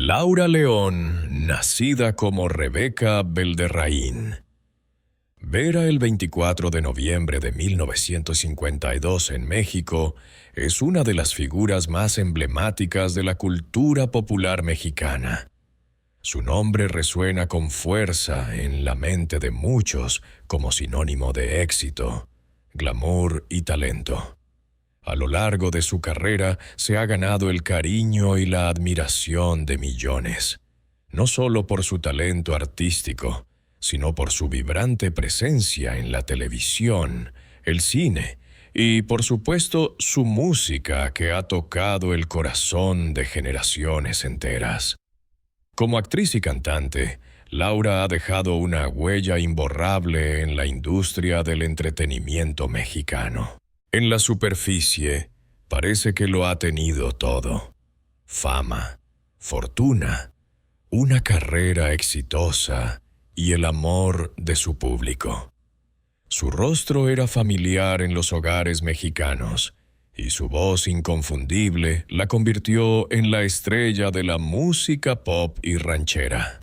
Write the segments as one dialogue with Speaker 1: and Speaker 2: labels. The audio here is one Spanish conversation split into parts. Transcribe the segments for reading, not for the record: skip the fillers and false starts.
Speaker 1: Laura León, nacida como Rebeca Belderraín. Vera el 24 de noviembre de 1952 en México es una de las figuras más emblemáticas de la cultura popular mexicana. Su nombre resuena con fuerza en la mente de muchos como sinónimo de éxito, glamour y talento. A lo largo de su carrera se ha ganado el cariño y la admiración de millones, no solo por su talento artístico, sino por su vibrante presencia en la televisión, el cine y, por supuesto, su música que ha tocado el corazón de generaciones enteras. Como actriz y cantante, Laura ha dejado una huella imborrable en la industria del entretenimiento mexicano. En la superficie, parece que lo ha tenido todo: fama, fortuna, una carrera exitosa y el amor de su público. Su rostro era familiar en los hogares mexicanos, y su voz inconfundible la convirtió en la estrella de la música pop y ranchera.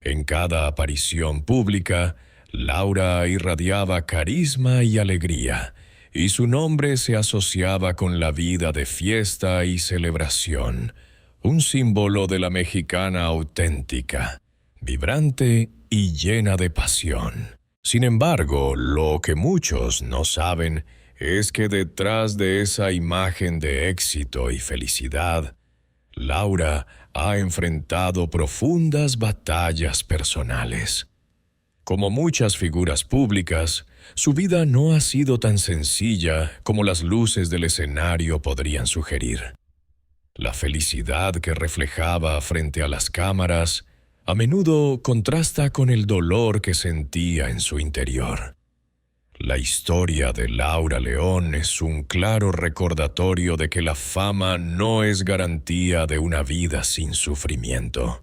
Speaker 1: En cada aparición pública, Laura irradiaba carisma y alegría, y su nombre se asociaba con la vida de fiesta y celebración, un símbolo de la mexicana auténtica, vibrante y llena de pasión. Sin embargo, lo que muchos no saben es que detrás de esa imagen de éxito y felicidad, Laura ha enfrentado profundas batallas personales. Como muchas figuras públicas, su vida no ha sido tan sencilla como las luces del escenario podrían sugerir. La felicidad que reflejaba frente a las cámaras a menudo contrasta con el dolor que sentía en su interior. La historia de Laura León es un claro recordatorio de que la fama no es garantía de una vida sin sufrimiento.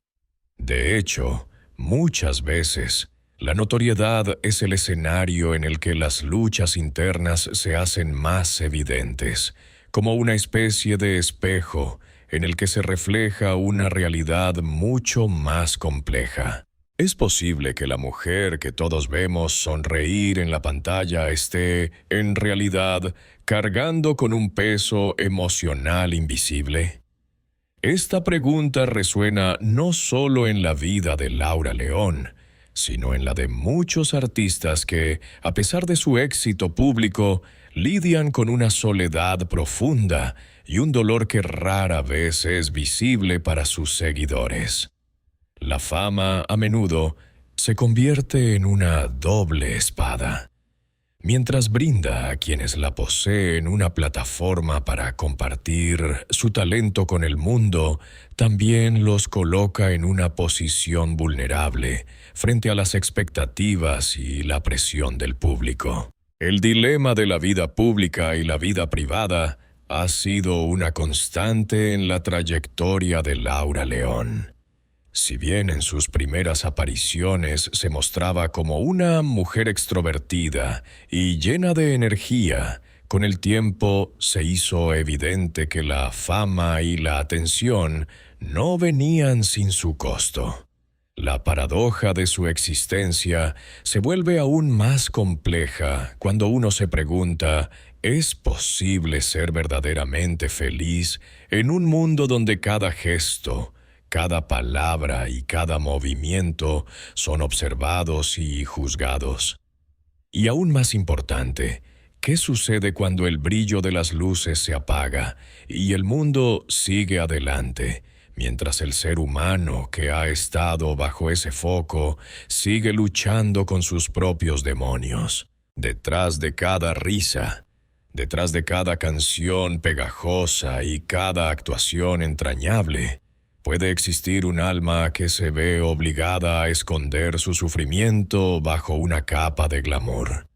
Speaker 1: De hecho, muchas veces, la notoriedad es el escenario en el que las luchas internas se hacen más evidentes, como una especie de espejo en el que se refleja una realidad mucho más compleja. Es posible que la mujer que todos vemos sonreír en la pantalla esté, en realidad, cargando con un peso emocional invisible. Esta pregunta resuena no solo en la vida de Laura León, sino en la de muchos artistas que, a pesar de su éxito público, lidian con una soledad profunda y un dolor que rara vez es visible para sus seguidores. La fama, a menudo, se convierte en una doble espada. Mientras brinda a quienes la poseen una plataforma para compartir su talento con el mundo, también los coloca en una posición vulnerable frente a las expectativas y la presión del público. El dilema de la vida pública y la vida privada ha sido una constante en la trayectoria de Laura León. Si bien en sus primeras apariciones se mostraba como una mujer extrovertida y llena de energía, con el tiempo se hizo evidente que la fama y la atención no venían sin su costo. La paradoja de su existencia se vuelve aún más compleja cuando uno se pregunta: ¿es posible ser verdaderamente feliz en un mundo donde cada gesto, cada palabra y cada movimiento son observados y juzgados? Y aún más importante, ¿qué sucede cuando el brillo de las luces se apaga y el mundo sigue adelante, mientras el ser humano que ha estado bajo ese foco sigue luchando con sus propios demonios? Detrás de cada risa, detrás de cada canción pegajosa y cada actuación entrañable, puede existir un alma que se ve obligada a esconder su sufrimiento bajo una capa de glamour.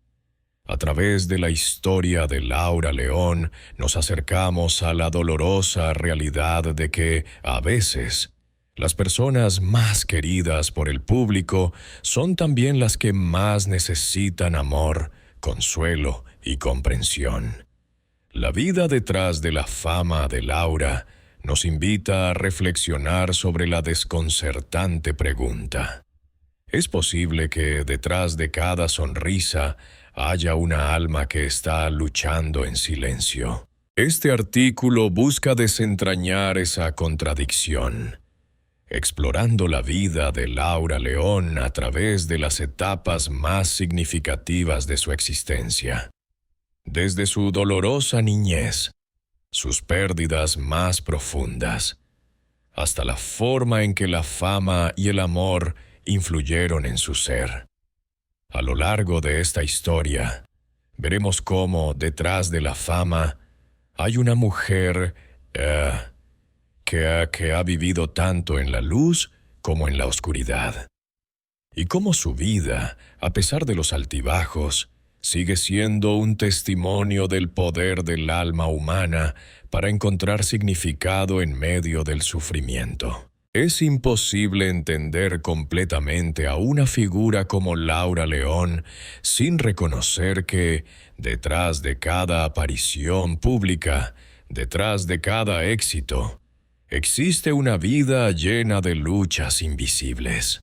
Speaker 1: A través de la historia de Laura León, nos acercamos a la dolorosa realidad de que, a veces, las personas más queridas por el público son también las que más necesitan amor, consuelo y comprensión. La vida detrás de la fama de Laura nos invita a reflexionar sobre la desconcertante pregunta: ¿es posible que detrás de cada sonrisa haya una alma que está luchando en silencio? Este artículo busca desentrañar esa contradicción, explorando la vida de Laura León a través de las etapas más significativas de su existencia. Desde su dolorosa niñez, sus pérdidas más profundas, hasta la forma en que la fama y el amor influyeron en su ser. A lo largo de esta historia, veremos cómo detrás de la fama hay una mujer que ha vivido tanto en la luz como en la oscuridad, y cómo su vida, a pesar de los altibajos, sigue siendo un testimonio del poder del alma humana para encontrar significado en medio del sufrimiento. Es imposible entender completamente a una figura como Laura León sin reconocer que, detrás de cada aparición pública, detrás de cada éxito, existe una vida llena de luchas invisibles.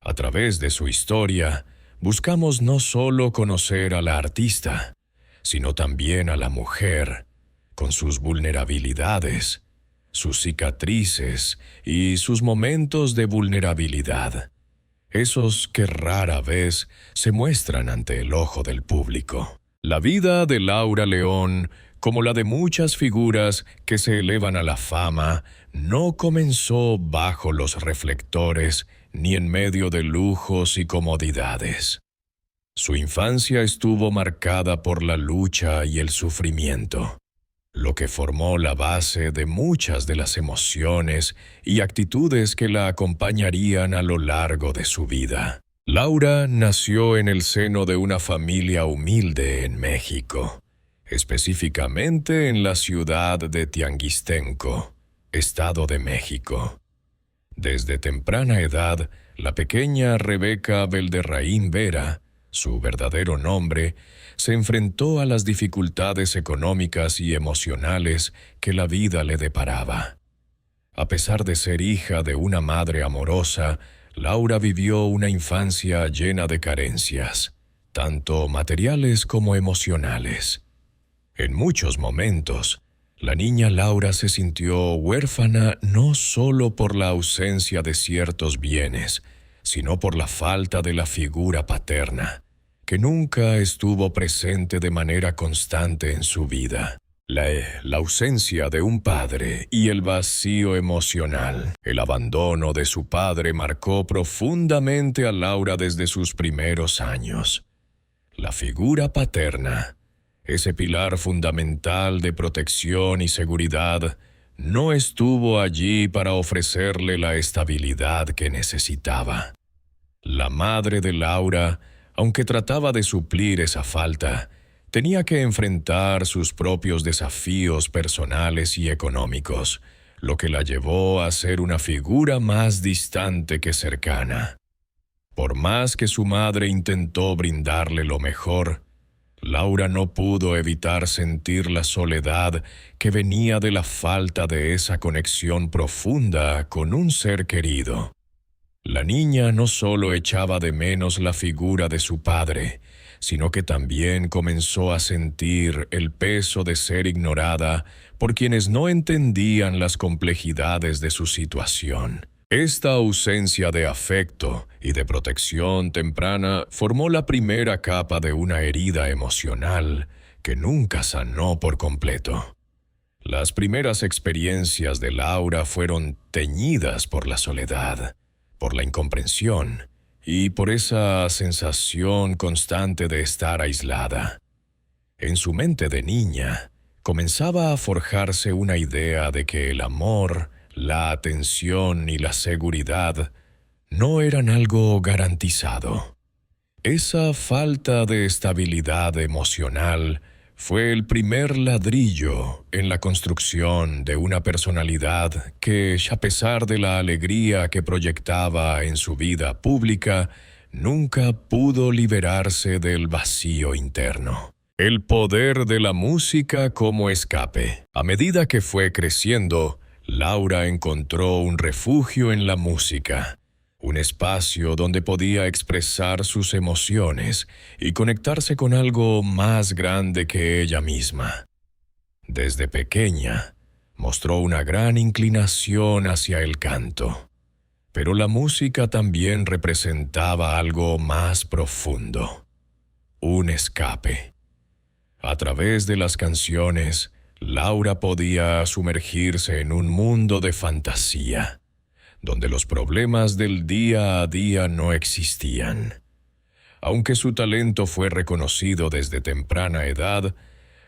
Speaker 1: A través de su historia, buscamos no solo conocer a la artista, sino también a la mujer, con sus vulnerabilidades, sus cicatrices y sus momentos de vulnerabilidad, esos que rara vez se muestran ante el ojo del público. La vida de Laura León, como la de muchas figuras que se elevan a la fama, no comenzó bajo los reflectores ni en medio de lujos y comodidades. Su infancia estuvo marcada por la lucha y el sufrimiento, lo que formó la base de muchas de las emociones y actitudes que la acompañarían a lo largo de su vida. Laura nació en el seno de una familia humilde en México, específicamente en la ciudad de Tianguistenco, Estado de México. Desde temprana edad, la pequeña Rebeca Belderraín Vera, su verdadero nombre, se enfrentó a las dificultades económicas y emocionales que la vida le deparaba. A pesar de ser hija de una madre amorosa, Laura vivió una infancia llena de carencias, tanto materiales como emocionales. En muchos momentos, la niña Laura se sintió huérfana no solo por la ausencia de ciertos bienes, sino por la falta de la figura paterna, que nunca estuvo presente de manera constante en su vida. La ausencia de un padre y el vacío emocional, el abandono de su padre marcó profundamente a Laura desde sus primeros años. La figura paterna, ese pilar fundamental de protección y seguridad, no estuvo allí para ofrecerle la estabilidad que necesitaba. La madre de Laura, aunque trataba de suplir esa falta, tenía que enfrentar sus propios desafíos personales y económicos, lo que la llevó a ser una figura más distante que cercana. Por más que su madre intentó brindarle lo mejor, Laura no pudo evitar sentir la soledad que venía de la falta de esa conexión profunda con un ser querido. La niña no solo echaba de menos la figura de su padre, sino que también comenzó a sentir el peso de ser ignorada por quienes no entendían las complejidades de su situación. Esta ausencia de afecto y de protección temprana formó la primera capa de una herida emocional que nunca sanó por completo. Las primeras experiencias de Laura fueron teñidas por la soledad, por la incomprensión y por esa sensación constante de estar aislada. En su mente de niña, comenzaba a forjarse una idea de que el amor, la atención y la seguridad no eran algo garantizado. Esa falta de estabilidad emocional fue el primer ladrillo en la construcción de una personalidad que, a pesar de la alegría que proyectaba en su vida pública, nunca pudo liberarse del vacío interno. El poder de la música como escape. A medida que fue creciendo, Laura encontró un refugio en la música, un espacio donde podía expresar sus emociones y conectarse con algo más grande que ella misma. Desde pequeña, mostró una gran inclinación hacia el canto, pero la música también representaba algo más profundo, un escape. A través de las canciones, Laura podía sumergirse en un mundo de fantasía, donde los problemas del día a día no existían. Aunque su talento fue reconocido desde temprana edad,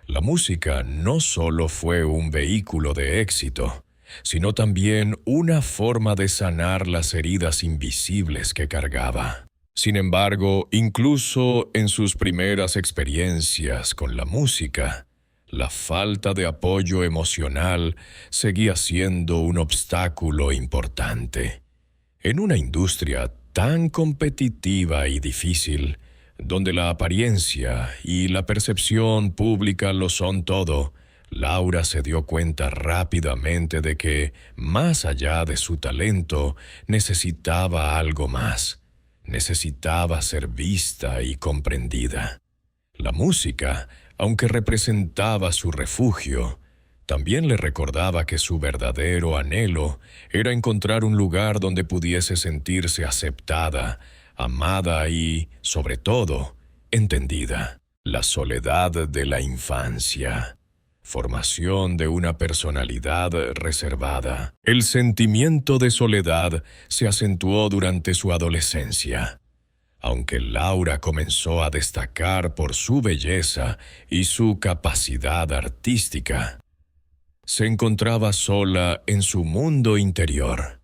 Speaker 1: la música no solo fue un vehículo de éxito, sino también una forma de sanar las heridas invisibles que cargaba. Sin embargo, incluso en sus primeras experiencias con la música, la falta de apoyo emocional seguía siendo un obstáculo importante. En una industria tan competitiva y difícil, donde la apariencia y la percepción pública lo son todo, Laura se dio cuenta rápidamente de que, más allá de su talento, necesitaba algo más. Necesitaba ser vista y comprendida. La música, aunque representaba su refugio, también le recordaba que su verdadero anhelo era encontrar un lugar donde pudiese sentirse aceptada, amada y, sobre todo, entendida. La soledad de la infancia. Formación de una personalidad reservada. El sentimiento de soledad se acentuó durante su adolescencia. Aunque Laura comenzó a destacar por su belleza y su capacidad artística, se encontraba sola en su mundo interior.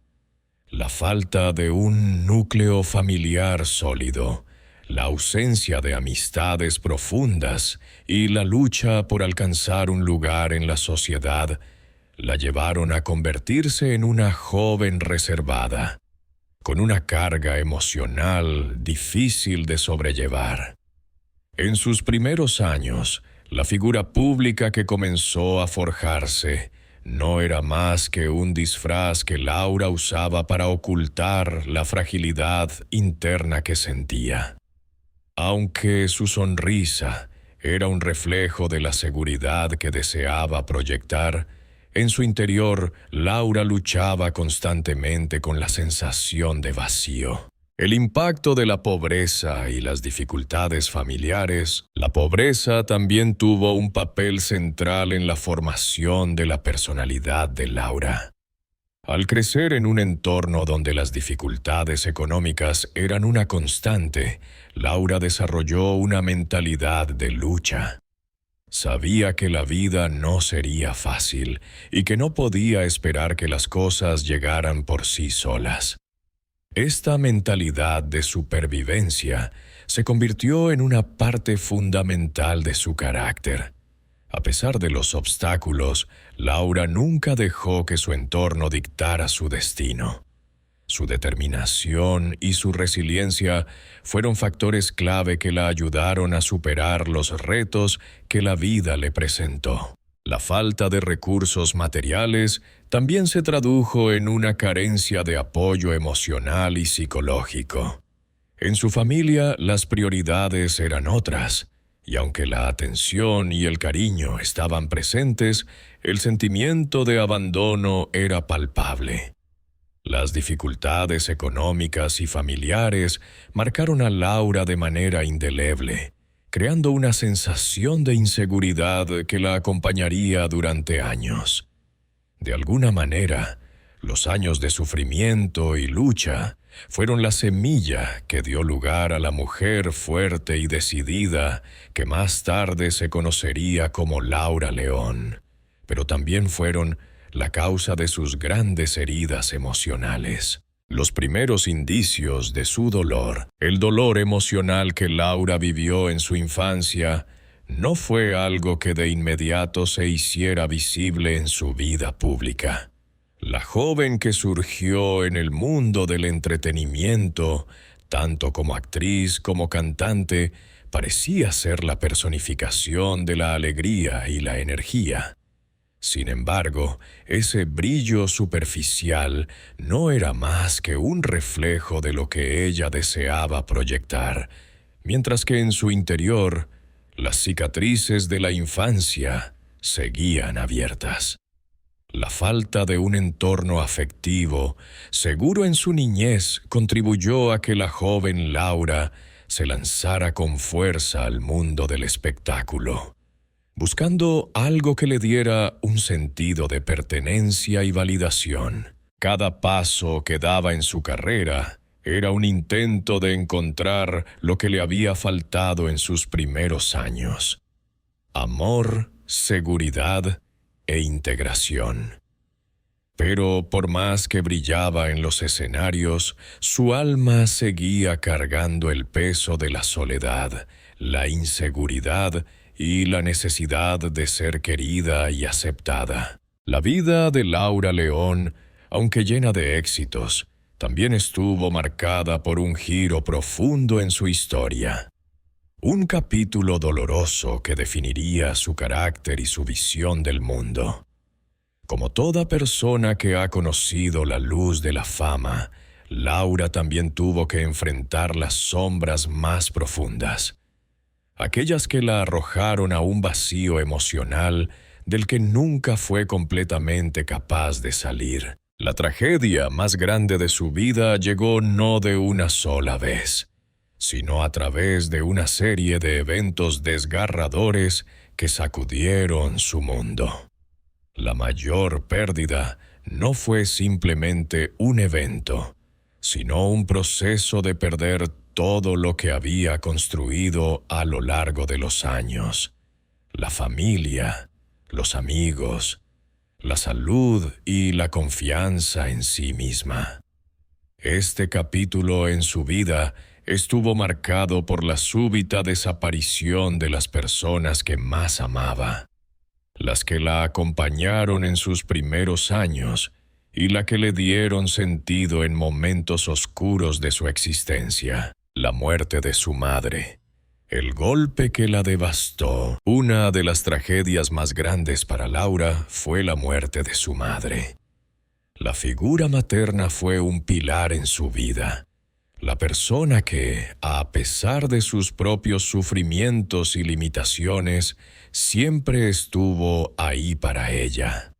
Speaker 1: La falta de un núcleo familiar sólido, la ausencia de amistades profundas y la lucha por alcanzar un lugar en la sociedad la llevaron a convertirse en una joven reservada, con una carga emocional difícil de sobrellevar. En sus primeros años, la figura pública que comenzó a forjarse no era más que un disfraz que Laura usaba para ocultar la fragilidad interna que sentía. Aunque su sonrisa era un reflejo de la seguridad que deseaba proyectar, en su interior Laura luchaba constantemente con la sensación de vacío. El impacto de la pobreza y las dificultades familiares. La pobreza también tuvo un papel central en la formación de la personalidad de Laura. Al crecer en un entorno donde las dificultades económicas eran una constante, Laura desarrolló una mentalidad de lucha. Sabía que la vida no sería fácil y que no podía esperar que las cosas llegaran por sí solas. Esta mentalidad de supervivencia se convirtió en una parte fundamental de su carácter. A pesar de los obstáculos, Laura nunca dejó que su entorno dictara su destino. Su determinación y su resiliencia fueron factores clave que la ayudaron a superar los retos que la vida le presentó. La falta de recursos materiales también se tradujo en una carencia de apoyo emocional y psicológico. En su familia, las prioridades eran otras, y aunque la atención y el cariño estaban presentes, el sentimiento de abandono era palpable. Las dificultades económicas y familiares marcaron a Laura de manera indeleble, creando una sensación de inseguridad que la acompañaría durante años. De alguna manera, los años de sufrimiento y lucha fueron la semilla que dio lugar a la mujer fuerte y decidida que más tarde se conocería como Laura León, pero también fueron la causa de sus grandes heridas emocionales. Los primeros indicios de su dolor, el dolor emocional que Laura vivió en su infancia, no fue algo que de inmediato se hiciera visible en su vida pública. La joven que surgió en el mundo del entretenimiento, tanto como actriz como cantante, parecía ser la personificación de la alegría y la energía. Sin embargo, ese brillo superficial no era más que un reflejo de lo que ella deseaba proyectar, mientras que en su interior, las cicatrices de la infancia seguían abiertas. La falta de un entorno afectivo, seguro en su niñez, contribuyó a que la joven Laura se lanzara con fuerza al mundo del espectáculo, buscando algo que le diera un sentido de pertenencia y validación. Cada paso que daba en su carrera era un intento de encontrar lo que le había faltado en sus primeros años: amor, seguridad e integración. Pero por más que brillaba en los escenarios, su alma seguía cargando el peso de la soledad, la inseguridad y la necesidad de ser querida y aceptada. La vida de Laura León, aunque llena de éxitos, también estuvo marcada por un giro profundo en su historia. Un capítulo doloroso que definiría su carácter y su visión del mundo. Como toda persona que ha conocido la luz de la fama, Laura también tuvo que enfrentar las sombras más profundas, aquellas que la arrojaron a un vacío emocional del que nunca fue completamente capaz de salir. La tragedia más grande de su vida llegó no de una sola vez, sino a través de una serie de eventos desgarradores que sacudieron su mundo. La mayor pérdida no fue simplemente un evento, sino un proceso de perder todo lo que había construido a lo largo de los años: la familia, los amigos, la salud y la confianza en sí misma. Este capítulo en su vida estuvo marcado por la súbita desaparición de las personas que más amaba, las que la acompañaron en sus primeros años y la que le dieron sentido en momentos oscuros de su existencia: la muerte de su madre, el golpe que la devastó. Una de las tragedias más grandes para Laura fue la muerte de su madre. La figura materna fue un pilar en su vida, la persona que, a pesar de sus propios sufrimientos y limitaciones, siempre estuvo ahí para ella.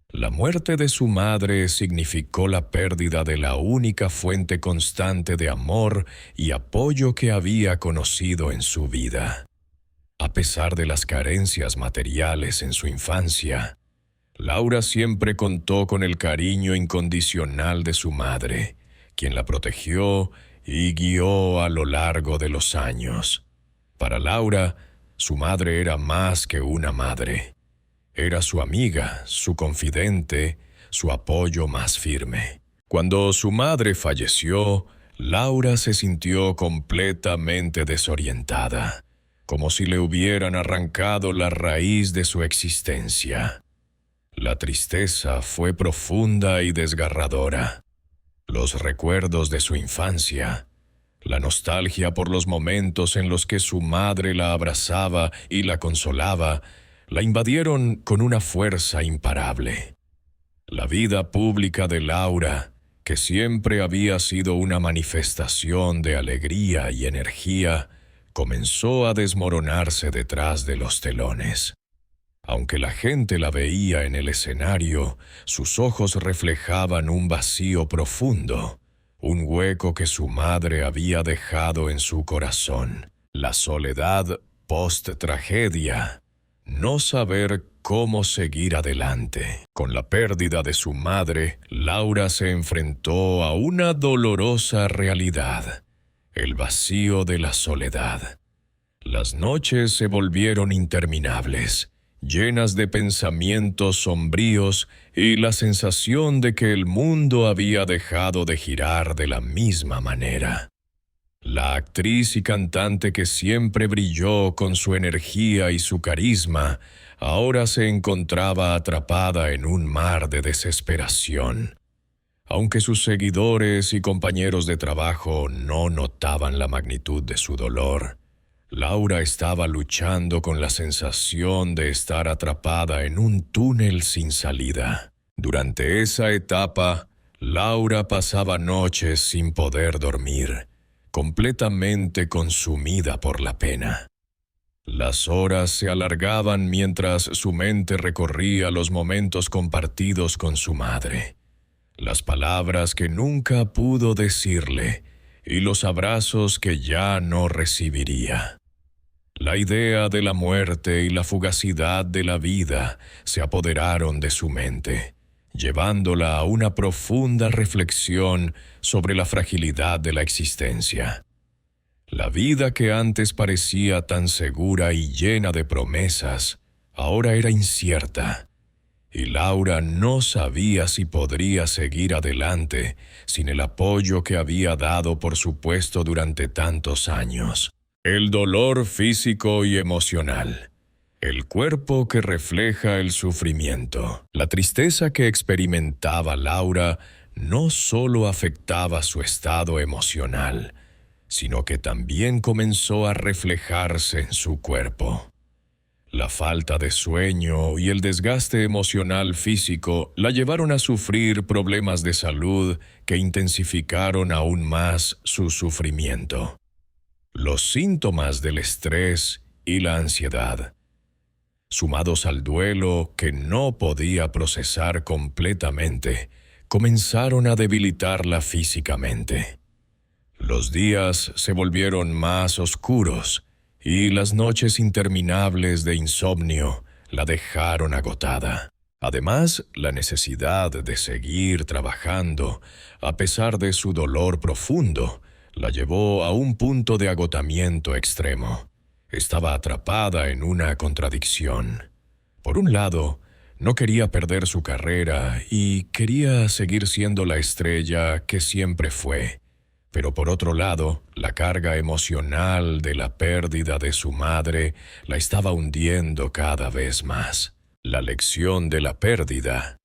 Speaker 1: La muerte de su madre significó la pérdida de la única fuente constante de amor y apoyo que había conocido en su vida. A pesar de las carencias materiales en su infancia, Laura siempre contó con el cariño incondicional de su madre, quien la protegió y guió a lo largo de los años. Para Laura, su madre era más que una madre. Era su amiga, su confidente, su apoyo más firme. Cuando su madre falleció, Laura se sintió completamente desorientada, como si le hubieran arrancado la raíz de su existencia. La tristeza fue profunda y desgarradora. Los recuerdos de su infancia, la nostalgia por los momentos en los que su madre la abrazaba y la consolaba, la invadieron con una fuerza imparable. La vida pública de Laura, que siempre había sido una manifestación de alegría y energía, comenzó a desmoronarse detrás de los telones. Aunque la gente la veía en el escenario, sus ojos reflejaban un vacío profundo, un hueco que su madre había dejado en su corazón. La soledad post-tragedia, no saber cómo seguir adelante. Con la pérdida de su madre, Laura se enfrentó a una dolorosa realidad: el vacío de la soledad. Las noches se volvieron interminables, llenas de pensamientos sombríos y la sensación de que el mundo había dejado de girar de la misma manera. La actriz y cantante que siempre brilló con su energía y su carisma, ahora se encontraba atrapada en un mar de desesperación. Aunque sus seguidores y compañeros de trabajo no notaban la magnitud de su dolor, Laura estaba luchando con la sensación de estar atrapada en un túnel sin salida. Durante esa etapa, Laura pasaba noches sin poder dormir, completamente consumida por la pena. Las horas se alargaban mientras su mente recorría los momentos compartidos con su madre, las palabras que nunca pudo decirle y los abrazos que ya no recibiría. La idea de la muerte y la fugacidad de la vida se apoderaron de su mente, llevándola a una profunda reflexión sobre la fragilidad de la existencia. La vida que antes parecía tan segura y llena de promesas, ahora era incierta, y Laura no sabía si podría seguir adelante sin el apoyo que había dado por supuesto durante tantos años. El dolor físico y emocional, el cuerpo que refleja el sufrimiento. La tristeza que experimentaba Laura no solo afectaba su estado emocional, sino que también comenzó a reflejarse en su cuerpo. La falta de sueño y el desgaste emocional físico la llevaron a sufrir problemas de salud que intensificaron aún más su sufrimiento. Los síntomas del estrés y la ansiedad, sumados al duelo que no podía procesar completamente, comenzaron a debilitarla físicamente. Los días se volvieron más oscuros y las noches interminables de insomnio la dejaron agotada. Además, la necesidad de seguir trabajando, a pesar de su dolor profundo, la llevó a un punto de agotamiento extremo. Estaba atrapada en una contradicción. Por un lado, no quería perder su carrera y quería seguir siendo la estrella que siempre fue. Pero por otro lado, la carga emocional de la pérdida de su madre la estaba hundiendo cada vez más. La lección de la pérdida,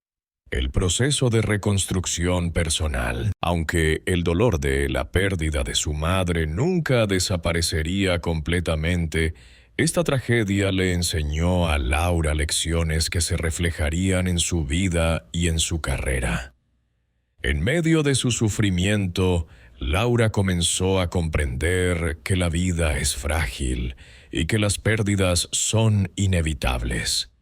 Speaker 1: el proceso de reconstrucción personal. Aunque el dolor de la pérdida de su madre nunca desaparecería completamente, esta tragedia le enseñó a Laura lecciones que se reflejarían en su vida y en su carrera. En medio de su sufrimiento, Laura comenzó a comprender que la vida es frágil y que las pérdidas son inevitables.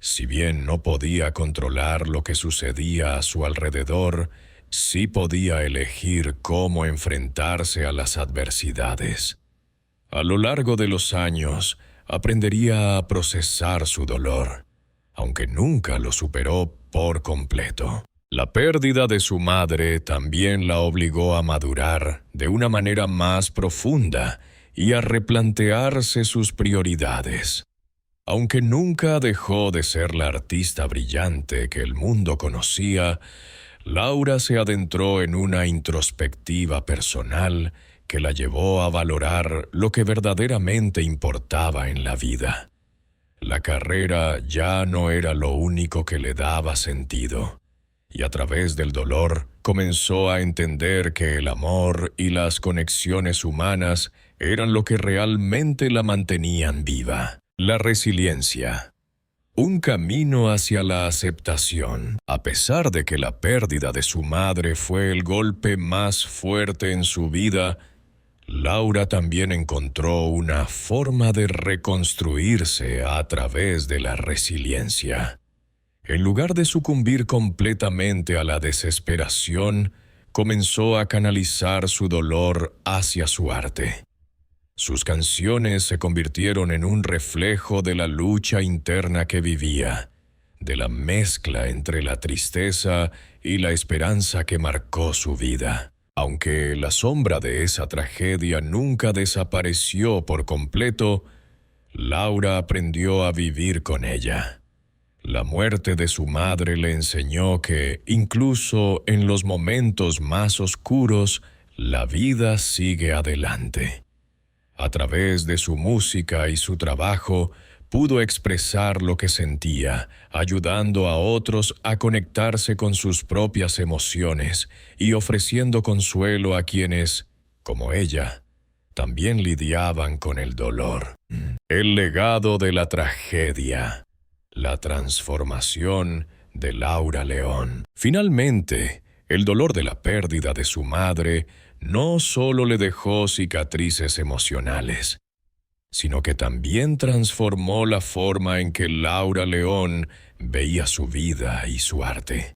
Speaker 1: Si bien no podía controlar lo que sucedía a su alrededor, sí podía elegir cómo enfrentarse a las adversidades. A lo largo de los años, aprendería a procesar su dolor, aunque nunca lo superó por completo. La pérdida de su madre también la obligó a madurar de una manera más profunda y a replantearse sus prioridades. Aunque nunca dejó de ser la artista brillante que el mundo conocía, Laura se adentró en una introspectiva personal que la llevó a valorar lo que verdaderamente importaba en la vida. La carrera ya no era lo único que le daba sentido, y a través del dolor comenzó a entender que el amor y las conexiones humanas eran lo que realmente la mantenían viva. La resiliencia. Un camino hacia la aceptación. A pesar de que la pérdida de su madre fue el golpe más fuerte en su vida, Laura también encontró una forma de reconstruirse a través de la resiliencia. En lugar de sucumbir completamente a la desesperación, comenzó a canalizar su dolor hacia su arte. Sus canciones se convirtieron en un reflejo de la lucha interna que vivía, de la mezcla entre la tristeza y la esperanza que marcó su vida. Aunque la sombra de esa tragedia nunca desapareció por completo, Laura aprendió a vivir con ella. La muerte de su madre le enseñó que, incluso en los momentos más oscuros, la vida sigue adelante. A través de su música y su trabajo, pudo expresar lo que sentía, ayudando a otros a conectarse con sus propias emociones y ofreciendo consuelo a quienes, como ella, también lidiaban con el dolor. El legado de la tragedia, la transformación de Laura León. Finalmente, el dolor de la pérdida de su madre no solo le dejó cicatrices emocionales, sino que también transformó la forma en que Laura León veía su vida y su arte.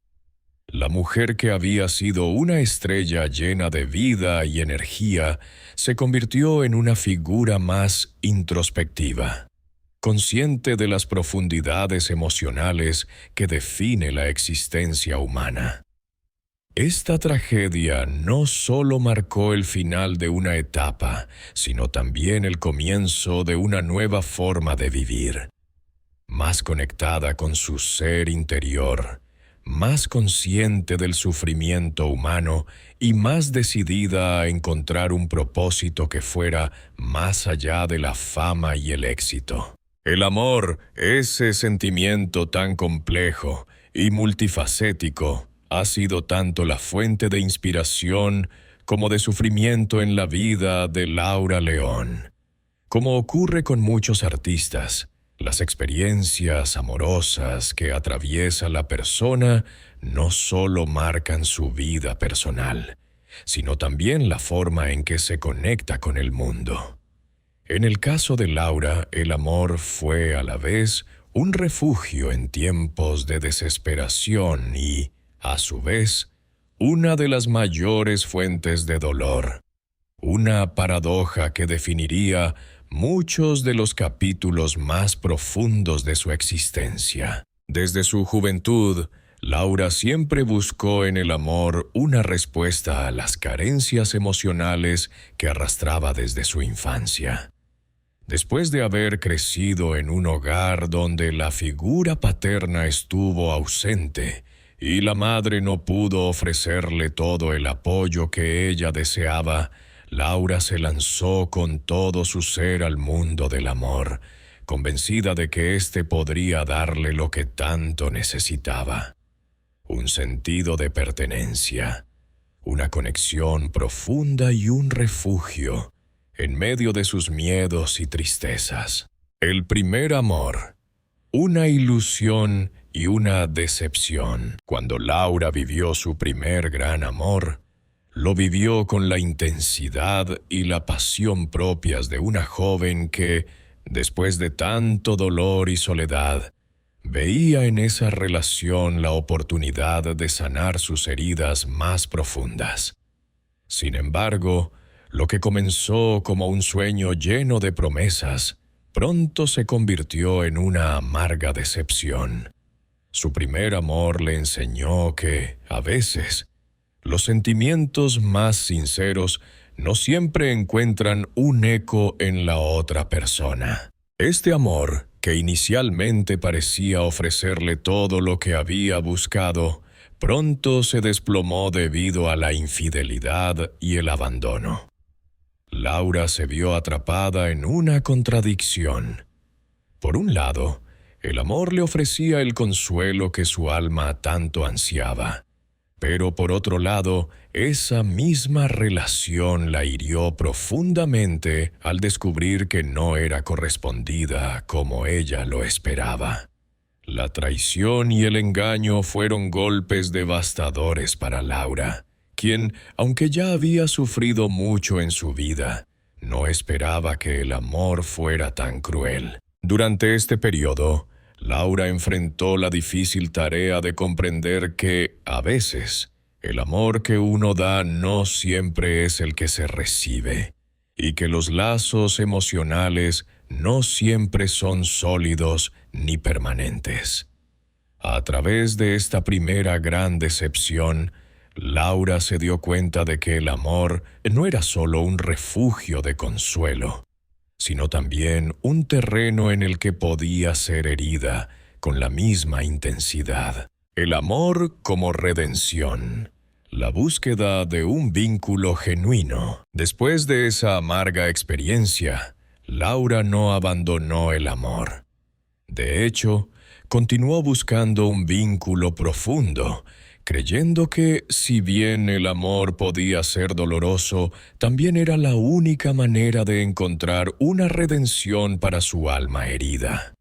Speaker 1: La mujer que había sido una estrella llena de vida y energía se convirtió en una figura más introspectiva, consciente de las profundidades emocionales que define la existencia humana. Esta tragedia no solo marcó el final de una etapa, sino también el comienzo de una nueva forma de vivir, más conectada con su ser interior, más consciente del sufrimiento humano y más decidida a encontrar un propósito que fuera más allá de la fama y el éxito. El amor, ese sentimiento tan complejo y multifacético, ha sido tanto la fuente de inspiración como de sufrimiento en la vida de Laura León. Como ocurre con muchos artistas, las experiencias amorosas que atraviesa la persona no solo marcan su vida personal, sino también la forma en que se conecta con el mundo. En el caso de Laura, el amor fue a la vez un refugio en tiempos de desesperación y, a su vez, una de las mayores fuentes de dolor. Una paradoja que definiría muchos de los capítulos más profundos de su existencia. Desde su juventud, Laura siempre buscó en el amor una respuesta a las carencias emocionales que arrastraba desde su infancia. Después de haber crecido en un hogar donde la figura paterna estuvo ausente y la madre no pudo ofrecerle todo el apoyo que ella deseaba, Laura se lanzó con todo su ser al mundo del amor, convencida de que éste podría darle lo que tanto necesitaba: un sentido de pertenencia, una conexión profunda y un refugio en medio de sus miedos y tristezas. El primer amor, una ilusión y una decepción. Cuando Laura vivió su primer gran amor, lo vivió con la intensidad y la pasión propias de una joven que, después de tanto dolor y soledad, veía en esa relación la oportunidad de sanar sus heridas más profundas. Sin embargo, lo que comenzó como un sueño lleno de promesas, pronto se convirtió en una amarga decepción. Su primer amor le enseñó que, a veces, los sentimientos más sinceros no siempre encuentran un eco en la otra persona. Este amor, que inicialmente parecía ofrecerle todo lo que había buscado, pronto se desplomó debido a la infidelidad y el abandono. Laura se vio atrapada en una contradicción. Por un lado, el amor le ofrecía el consuelo que su alma tanto ansiaba. Pero por otro lado, esa misma relación la hirió profundamente al descubrir que no era correspondida como ella lo esperaba. La traición y el engaño fueron golpes devastadores para Laura, quien, aunque ya había sufrido mucho en su vida, no esperaba que el amor fuera tan cruel. Durante este periodo, Laura enfrentó la difícil tarea de comprender que, a veces, el amor que uno da no siempre es el que se recibe, y que los lazos emocionales no siempre son sólidos ni permanentes. A través de esta primera gran decepción, Laura se dio cuenta de que el amor no era solo un refugio de consuelo, sino también un terreno en el que podía ser herida con la misma intensidad. El amor como redención, la búsqueda de un vínculo genuino. Después de esa amarga experiencia, Laura no abandonó el amor. De hecho, continuó buscando un vínculo profundo, creyendo que, si bien el amor podía ser doloroso, también era la única manera de encontrar una redención para su alma herida.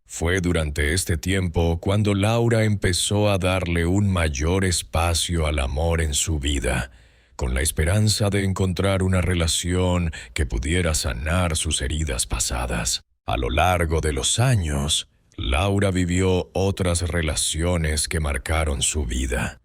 Speaker 1: Fue durante este tiempo cuando Laura empezó a darle un mayor espacio al amor en su vida, con la esperanza de encontrar una relación que pudiera sanar sus heridas pasadas. A lo largo de los años, Laura vivió otras relaciones que marcaron su vida.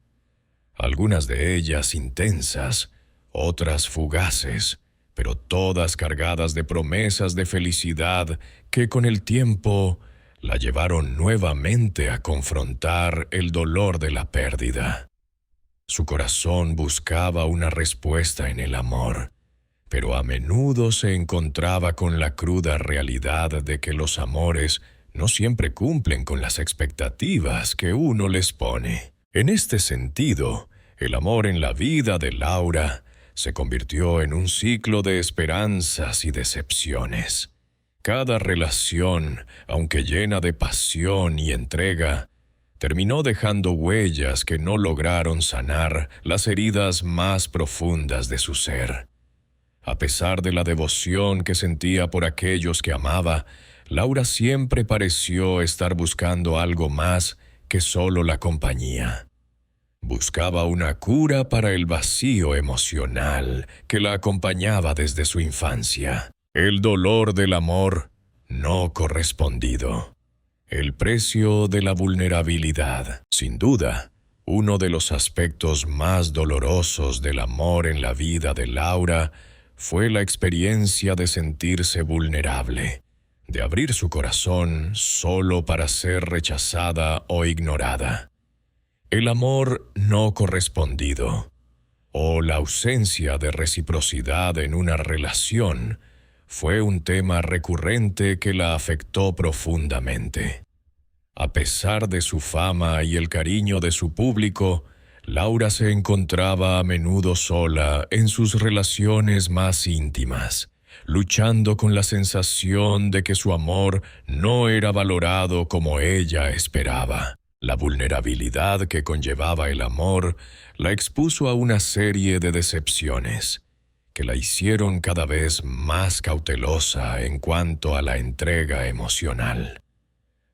Speaker 1: Algunas de ellas intensas, otras fugaces, pero todas cargadas de promesas de felicidad que con el tiempo la llevaron nuevamente a confrontar el dolor de la pérdida. Su corazón buscaba una respuesta en el amor, pero a menudo se encontraba con la cruda realidad de que los amores no siempre cumplen con las expectativas que uno les pone. En este sentido, el amor en la vida de Laura se convirtió en un ciclo de esperanzas y decepciones. Cada relación, aunque llena de pasión y entrega, terminó dejando huellas que no lograron sanar las heridas más profundas de su ser. A pesar de la devoción que sentía por aquellos que amaba, Laura siempre pareció estar buscando algo más que solo la compañía. Buscaba una cura para el vacío emocional que la acompañaba desde su infancia. El dolor del amor no correspondido. El precio de la vulnerabilidad. Sin duda, uno de los aspectos más dolorosos del amor en la vida de Laura fue la experiencia de sentirse vulnerable, de abrir su corazón solo para ser rechazada o ignorada. El amor no correspondido, o la ausencia de reciprocidad en una relación, fue un tema recurrente que la afectó profundamente. A pesar de su fama y el cariño de su público, Laura se encontraba a menudo sola en sus relaciones más íntimas, luchando con la sensación de que su amor no era valorado como ella esperaba. La vulnerabilidad que conllevaba el amor la expuso a una serie de decepciones que la hicieron cada vez más cautelosa en cuanto a la entrega emocional.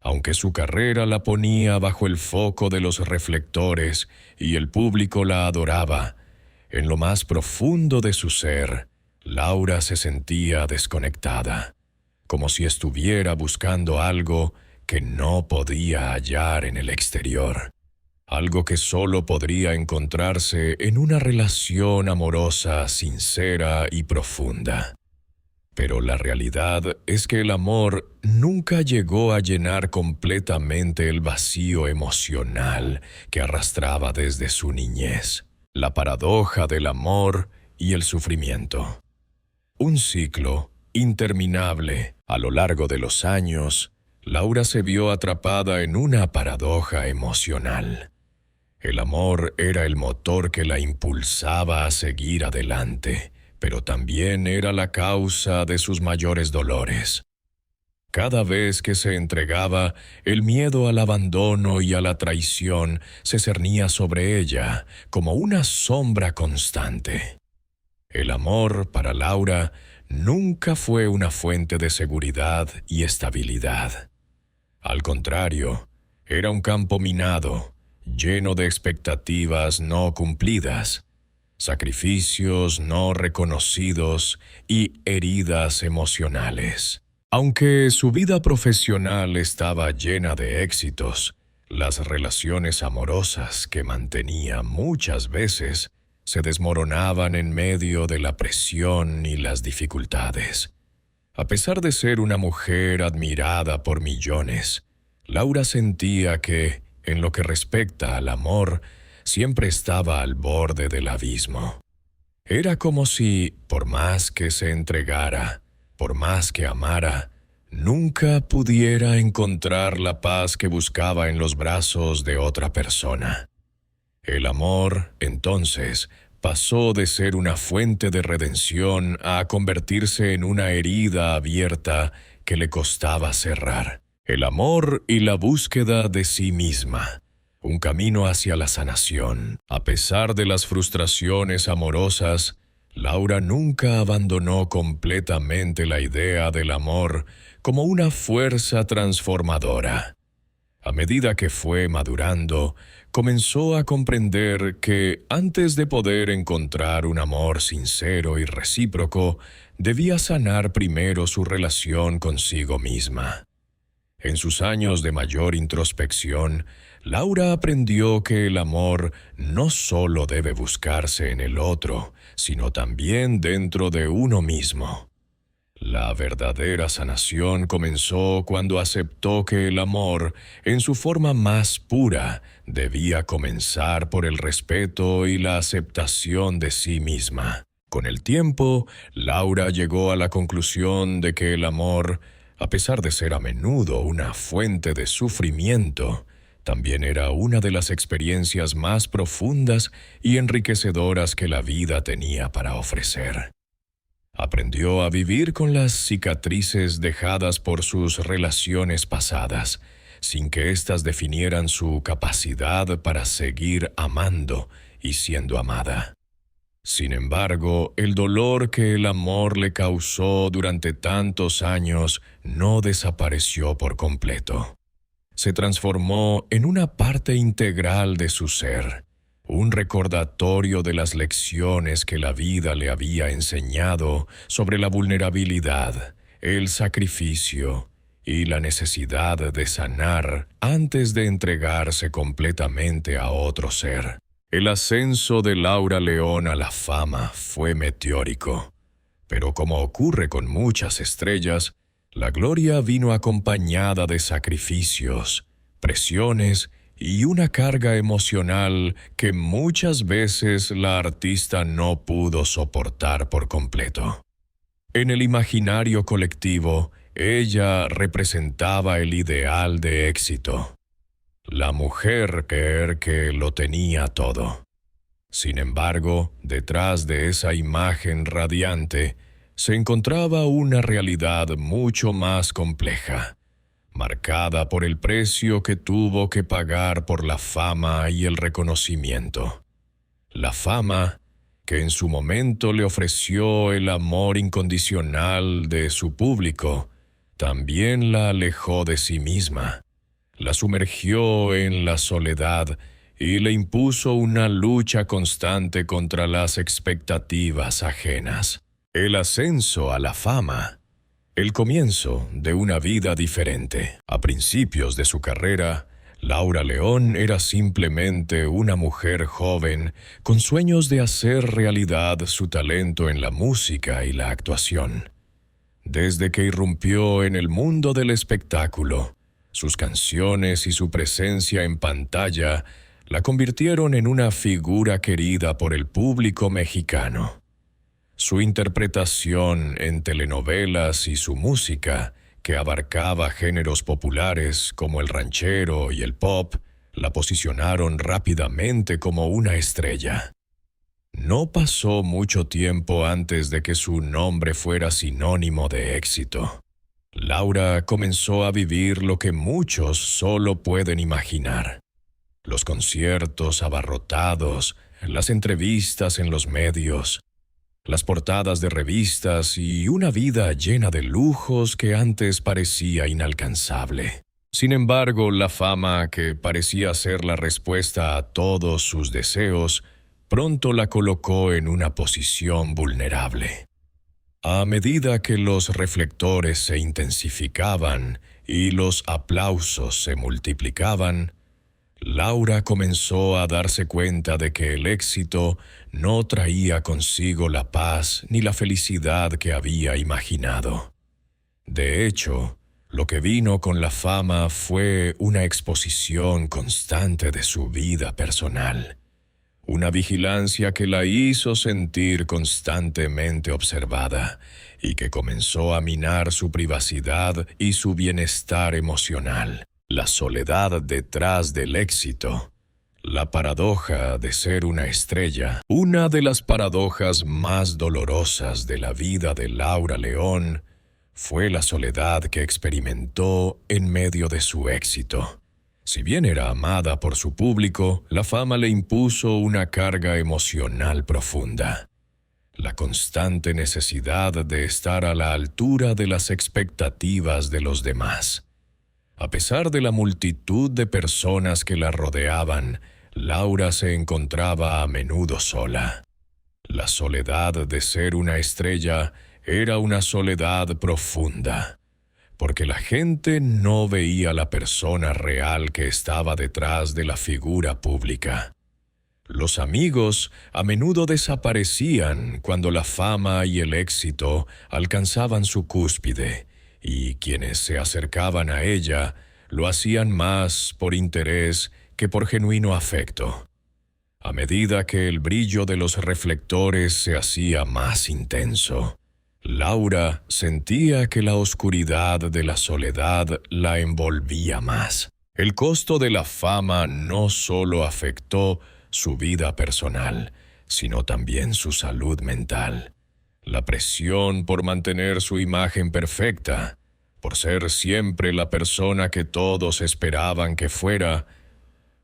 Speaker 1: Aunque su carrera la ponía bajo el foco de los reflectores y el público la adoraba, en lo más profundo de su ser, Laura se sentía desconectada, como si estuviera buscando algo que no podía hallar en el exterior, algo que solo podría encontrarse en una relación amorosa, sincera y profunda. Pero la realidad es que el amor nunca llegó a llenar completamente el vacío emocional que arrastraba desde su niñez. La paradoja del amor y el sufrimiento. Un ciclo interminable. A lo largo de los años, Laura se vio atrapada en una paradoja emocional. El amor era el motor que la impulsaba a seguir adelante, pero también era la causa de sus mayores dolores. Cada vez que se entregaba, el miedo al abandono y a la traición se cernía sobre ella como una sombra constante. El amor, para Laura, nunca fue una fuente de seguridad y estabilidad. Al contrario, era un campo minado, lleno de expectativas no cumplidas, sacrificios no reconocidos y heridas emocionales. Aunque su vida profesional estaba llena de éxitos, las relaciones amorosas que mantenía muchas veces se desmoronaban en medio de la presión y las dificultades. A pesar de ser una mujer admirada por millones, Laura sentía que, en lo que respecta al amor, siempre estaba al borde del abismo. Era como si, por más que se entregara, por más que amara, nunca pudiera encontrar la paz que buscaba en los brazos de otra persona. El amor, entonces, pasó de ser una fuente de redención a convertirse en una herida abierta que le costaba cerrar. El amor y la búsqueda de sí misma, un camino hacia la sanación. A pesar de las frustraciones amorosas, Laura nunca abandonó completamente la idea del amor como una fuerza transformadora. A medida que fue madurando, comenzó a comprender que, antes de poder encontrar un amor sincero y recíproco, debía sanar primero su relación consigo misma. En sus años de mayor introspección, Laura aprendió que el amor no solo debe buscarse en el otro, sino también dentro de uno mismo. La verdadera sanación comenzó cuando aceptó que el amor, en su forma más pura, debía comenzar por el respeto y la aceptación de sí misma. Con el tiempo, Laura llegó a la conclusión de que el amor, a pesar de ser a menudo una fuente de sufrimiento, también era una de las experiencias más profundas y enriquecedoras que la vida tenía para ofrecer. Aprendió a vivir con las cicatrices dejadas por sus relaciones pasadas, sin que éstas definieran su capacidad para seguir amando y siendo amada. Sin embargo, el dolor que el amor le causó durante tantos años no desapareció por completo. Se transformó en una parte integral de su ser, un recordatorio de las lecciones que la vida le había enseñado sobre la vulnerabilidad, el sacrificio y la necesidad de sanar antes de entregarse completamente a otro ser. El ascenso de Laura León a la fama fue meteórico, pero como ocurre con muchas estrellas, la gloria vino acompañada de sacrificios, presiones y una carga emocional que muchas veces la artista no pudo soportar por completo. En el imaginario colectivo, ella representaba el ideal de éxito, la mujer que lo tenía todo. Sin embargo, detrás de esa imagen radiante, se encontraba una realidad mucho más compleja, marcada por el precio que tuvo que pagar por la fama y el reconocimiento. La fama, que en su momento le ofreció el amor incondicional de su público, también la alejó de sí misma, la sumergió en la soledad y le impuso una lucha constante contra las expectativas ajenas. El ascenso a la fama, el comienzo de una vida diferente. A principios de su carrera, Laura León era simplemente una mujer joven con sueños de hacer realidad su talento en la música y la actuación. Desde que irrumpió en el mundo del espectáculo, sus canciones y su presencia en pantalla la convirtieron en una figura querida por el público mexicano. Su interpretación en telenovelas y su música, que abarcaba géneros populares como el ranchero y el pop, la posicionaron rápidamente como una estrella. No pasó mucho tiempo antes de que su nombre fuera sinónimo de éxito. Laura comenzó a vivir lo que muchos solo pueden imaginar: los conciertos abarrotados, las entrevistas en los medios, las portadas de revistas y una vida llena de lujos que antes parecía inalcanzable. Sin embargo, la fama, que parecía ser la respuesta a todos sus deseos, pronto la colocó en una posición vulnerable. A medida que los reflectores se intensificaban y los aplausos se multiplicaban, Laura comenzó a darse cuenta de que el éxito no traía consigo la paz ni la felicidad que había imaginado. De hecho, lo que vino con la fama fue una exposición constante de su vida personal, una vigilancia que la hizo sentir constantemente observada y que comenzó a minar su privacidad y su bienestar emocional. La soledad detrás del éxito, la paradoja de ser una estrella. Una de las paradojas más dolorosas de la vida de Laura León fue la soledad que experimentó en medio de su éxito. Si bien era amada por su público, la fama le impuso una carga emocional profunda. La constante necesidad de estar a la altura de las expectativas de los demás. A pesar de la multitud de personas que la rodeaban, Laura se encontraba a menudo sola. La soledad de ser una estrella era una soledad profunda, porque la gente no veía la persona real que estaba detrás de la figura pública. Los amigos a menudo desaparecían cuando la fama y el éxito alcanzaban su cúspide, y quienes se acercaban a ella lo hacían más por interés que por genuino afecto. A medida que el brillo de los reflectores se hacía más intenso, Laura sentía que la oscuridad de la soledad la envolvía más. El costo de la fama no solo afectó su vida personal, sino también su salud mental. La presión por mantener su imagen perfecta, por ser siempre la persona que todos esperaban que fuera,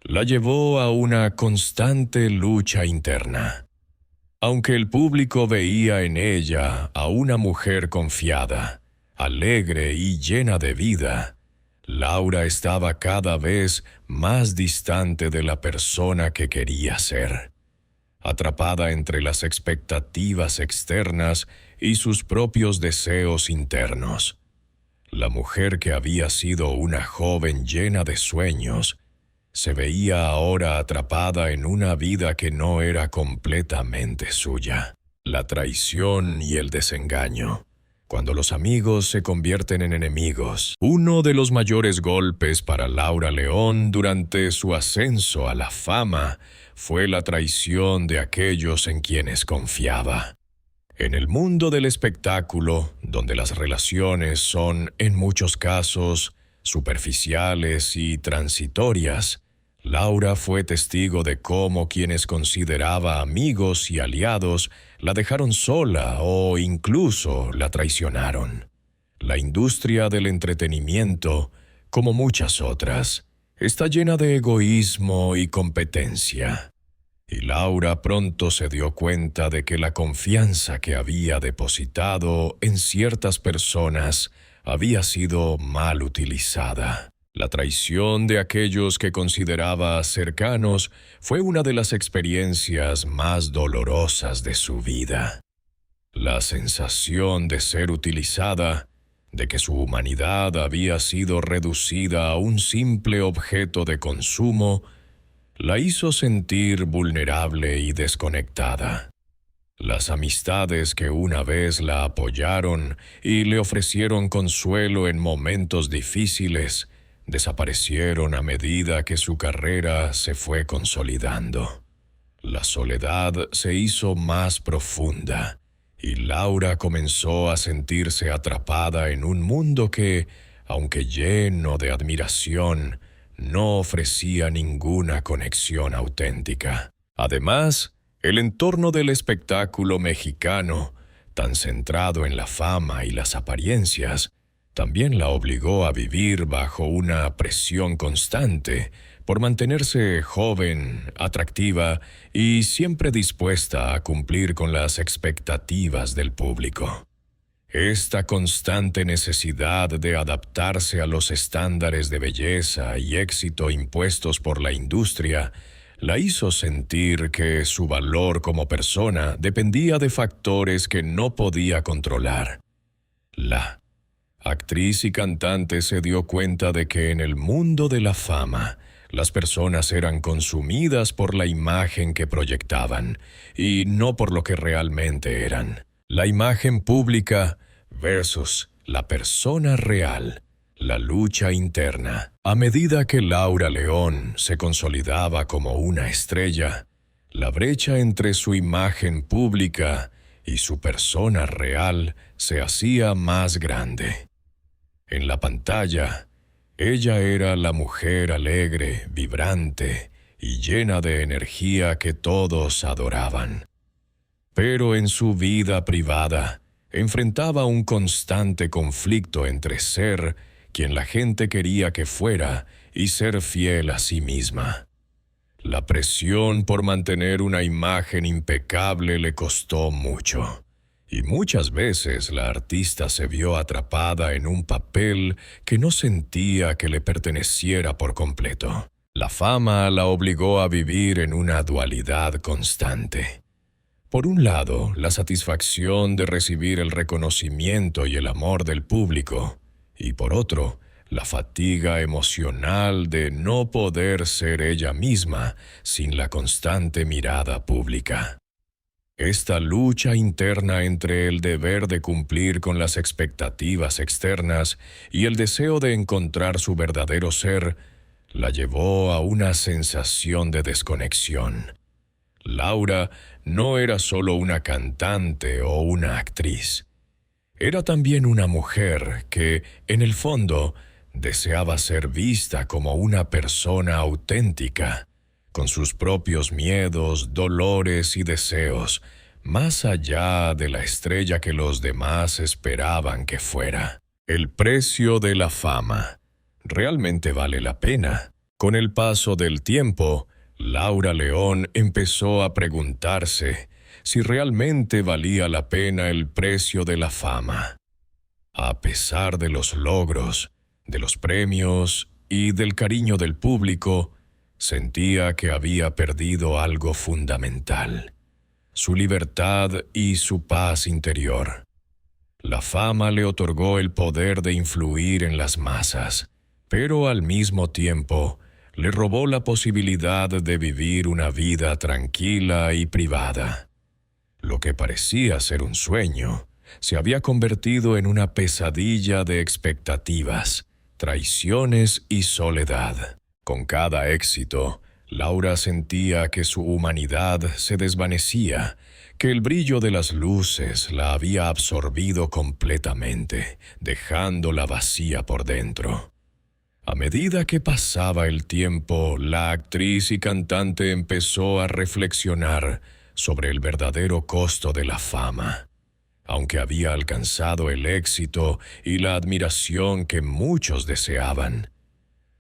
Speaker 1: la llevó a una constante lucha interna. Aunque el público veía en ella a una mujer confiada, alegre y llena de vida, Laura estaba cada vez más distante de la persona que quería ser, atrapada entre las expectativas externas y sus propios deseos internos. La mujer que había sido una joven llena de sueños, se veía ahora atrapada en una vida que no era completamente suya. La traición y el desengaño. Cuando los amigos se convierten en enemigos. Uno de los mayores golpes para Laura León durante su ascenso a la fama fue la traición de aquellos en quienes confiaba. En el mundo del espectáculo, donde las relaciones son, en muchos casos, superficiales y transitorias, Laura fue testigo de cómo quienes consideraba amigos y aliados la dejaron sola o incluso la traicionaron. La industria del entretenimiento, como muchas otras, está llena de egoísmo y competencia. Y Laura pronto se dio cuenta de que la confianza que había depositado en ciertas personas había sido mal utilizada. La traición de aquellos que consideraba cercanos fue una de las experiencias más dolorosas de su vida. La sensación de ser utilizada, de que su humanidad había sido reducida a un simple objeto de consumo, la hizo sentir vulnerable y desconectada. Las amistades que una vez la apoyaron y le ofrecieron consuelo en momentos difíciles, desaparecieron a medida que su carrera se fue consolidando. La soledad se hizo más profunda y Laura comenzó a sentirse atrapada en un mundo que, aunque lleno de admiración, no ofrecía ninguna conexión auténtica. Además, el entorno del espectáculo mexicano, tan centrado en la fama y las apariencias, también la obligó a vivir bajo una presión constante por mantenerse joven, atractiva y siempre dispuesta a cumplir con las expectativas del público. Esta constante necesidad de adaptarse a los estándares de belleza y éxito impuestos por la industria la hizo sentir que su valor como persona dependía de factores que no podía controlar. La actriz y cantante se dio cuenta de que en el mundo de la fama, las personas eran consumidas por la imagen que proyectaban y no por lo que realmente eran. La imagen pública versus la persona real, la lucha interna. A medida que Laura León se consolidaba como una estrella, la brecha entre su imagen pública y su persona real se hacía más grande. En la pantalla, ella era la mujer alegre, vibrante y llena de energía que todos adoraban. Pero en su vida privada, enfrentaba un constante conflicto entre ser quien la gente quería que fuera y ser fiel a sí misma. La presión por mantener una imagen impecable le costó mucho, y muchas veces la artista se vio atrapada en un papel que no sentía que le perteneciera por completo. La fama la obligó a vivir en una dualidad constante. Por un lado, la satisfacción de recibir el reconocimiento y el amor del público, y por otro, la fatiga emocional de no poder ser ella misma sin la constante mirada pública. Esta lucha interna entre el deber de cumplir con las expectativas externas y el deseo de encontrar su verdadero ser la llevó a una sensación de desconexión. Laura no era solo una cantante o una actriz. Era también una mujer que, en el fondo, deseaba ser vista como una persona auténtica, con sus propios miedos, dolores y deseos, más allá de la estrella que los demás esperaban que fuera. El precio de la fama realmente vale la pena. Con el paso del tiempo, Laura León empezó a preguntarse si realmente valía la pena el precio de la fama. A pesar de los logros, de los premios y del cariño del público, sentía que había perdido algo fundamental: su libertad y su paz interior. La fama le otorgó el poder de influir en las masas, pero al mismo tiempo le robó la posibilidad de vivir una vida tranquila y privada. Lo que parecía ser un sueño se había convertido en una pesadilla de expectativas, traiciones y soledad. Con cada éxito, Laura sentía que su humanidad se desvanecía, que el brillo de las luces la había absorbido completamente, dejándola vacía por dentro. A medida que pasaba el tiempo, la actriz y cantante empezó a reflexionar sobre el verdadero costo de la fama. Aunque había alcanzado el éxito y la admiración que muchos deseaban,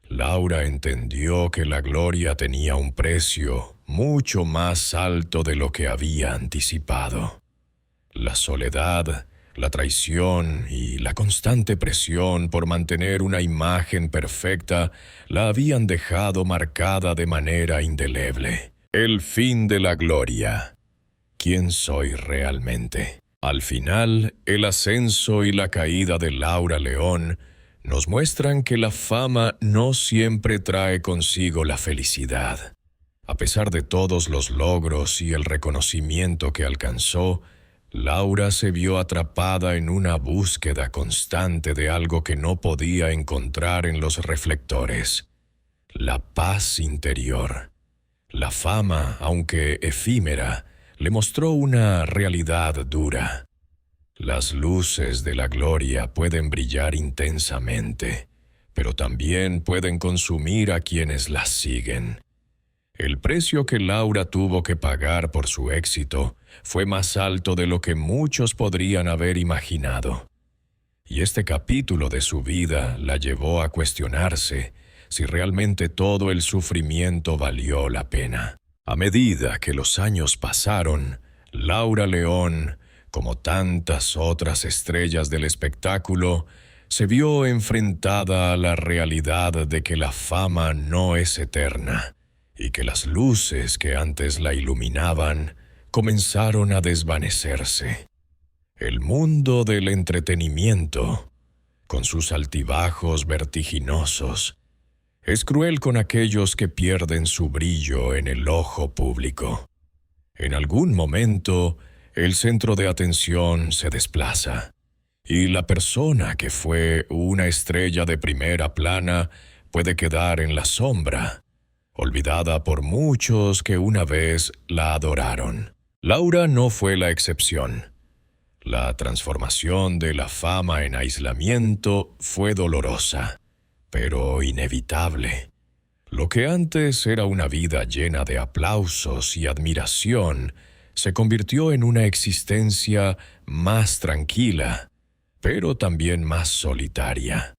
Speaker 1: Laura entendió que la gloria tenía un precio mucho más alto de lo que había anticipado. La soledad, la traición y la constante presión por mantener una imagen perfecta la habían dejado marcada de manera indeleble. El fin de la gloria. ¿Quién soy realmente? Al final, el ascenso y la caída de Laura León nos muestran que la fama no siempre trae consigo la felicidad. A pesar de todos los logros y el reconocimiento que alcanzó, Laura se vio atrapada en una búsqueda constante de algo que no podía encontrar en los reflectores: la paz interior. La fama, aunque efímera, le mostró una realidad dura. Las luces de la gloria pueden brillar intensamente, pero también pueden consumir a quienes las siguen. El precio que Laura tuvo que pagar por su éxito fue más alto de lo que muchos podrían haber imaginado. Y este capítulo de su vida la llevó a cuestionarse si realmente todo el sufrimiento valió la pena. A medida que los años pasaron, Laura León, como tantas otras estrellas del espectáculo, se vio enfrentada a la realidad de que la fama no es eterna y que las luces que antes la iluminaban comenzaron a desvanecerse. El mundo del entretenimiento, con sus altibajos vertiginosos, es cruel con aquellos que pierden su brillo en el ojo público. En algún momento, el centro de atención se desplaza, y la persona que fue una estrella de primera plana puede quedar en la sombra, olvidada por muchos que una vez la adoraron. Laura no fue la excepción. La transformación de la fama en aislamiento fue dolorosa, pero inevitable. Lo que antes era una vida llena de aplausos y admiración se convirtió en una existencia más tranquila, pero también más solitaria.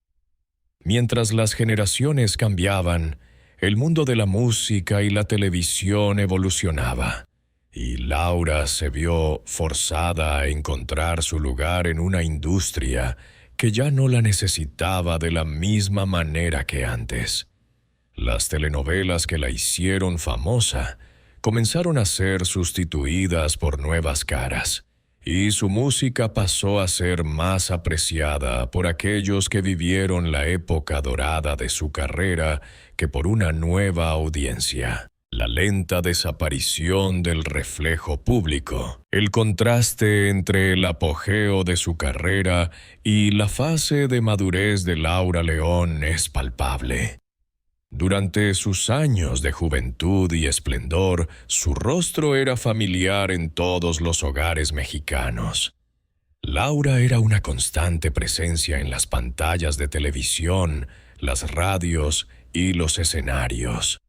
Speaker 1: Mientras las generaciones cambiaban, el mundo de la música y la televisión evolucionaba, y Laura se vio forzada a encontrar su lugar en una industria que ya no la necesitaba de la misma manera que antes. Las telenovelas que la hicieron famosa comenzaron a ser sustituidas por nuevas caras, y su música pasó a ser más apreciada por aquellos que vivieron la época dorada de su carrera que por una nueva audiencia. La lenta desaparición del reflejo público, el contraste entre el apogeo de su carrera y la fase de madurez de Laura León es palpable. Durante sus años de juventud y esplendor, su rostro era familiar en todos los hogares mexicanos. Laura era una constante presencia en las pantallas de televisión, las radios y los escenarios.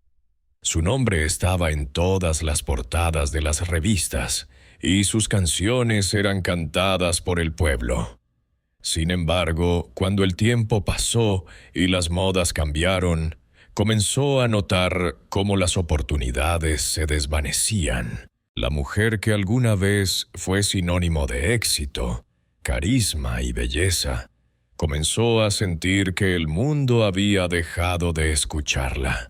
Speaker 1: Su nombre estaba en todas las portadas de las revistas, y sus canciones eran cantadas por el pueblo. Sin embargo, cuando el tiempo pasó y las modas cambiaron, comenzó a notar cómo las oportunidades se desvanecían. La mujer que alguna vez fue sinónimo de éxito, carisma y belleza, comenzó a sentir que el mundo había dejado de escucharla.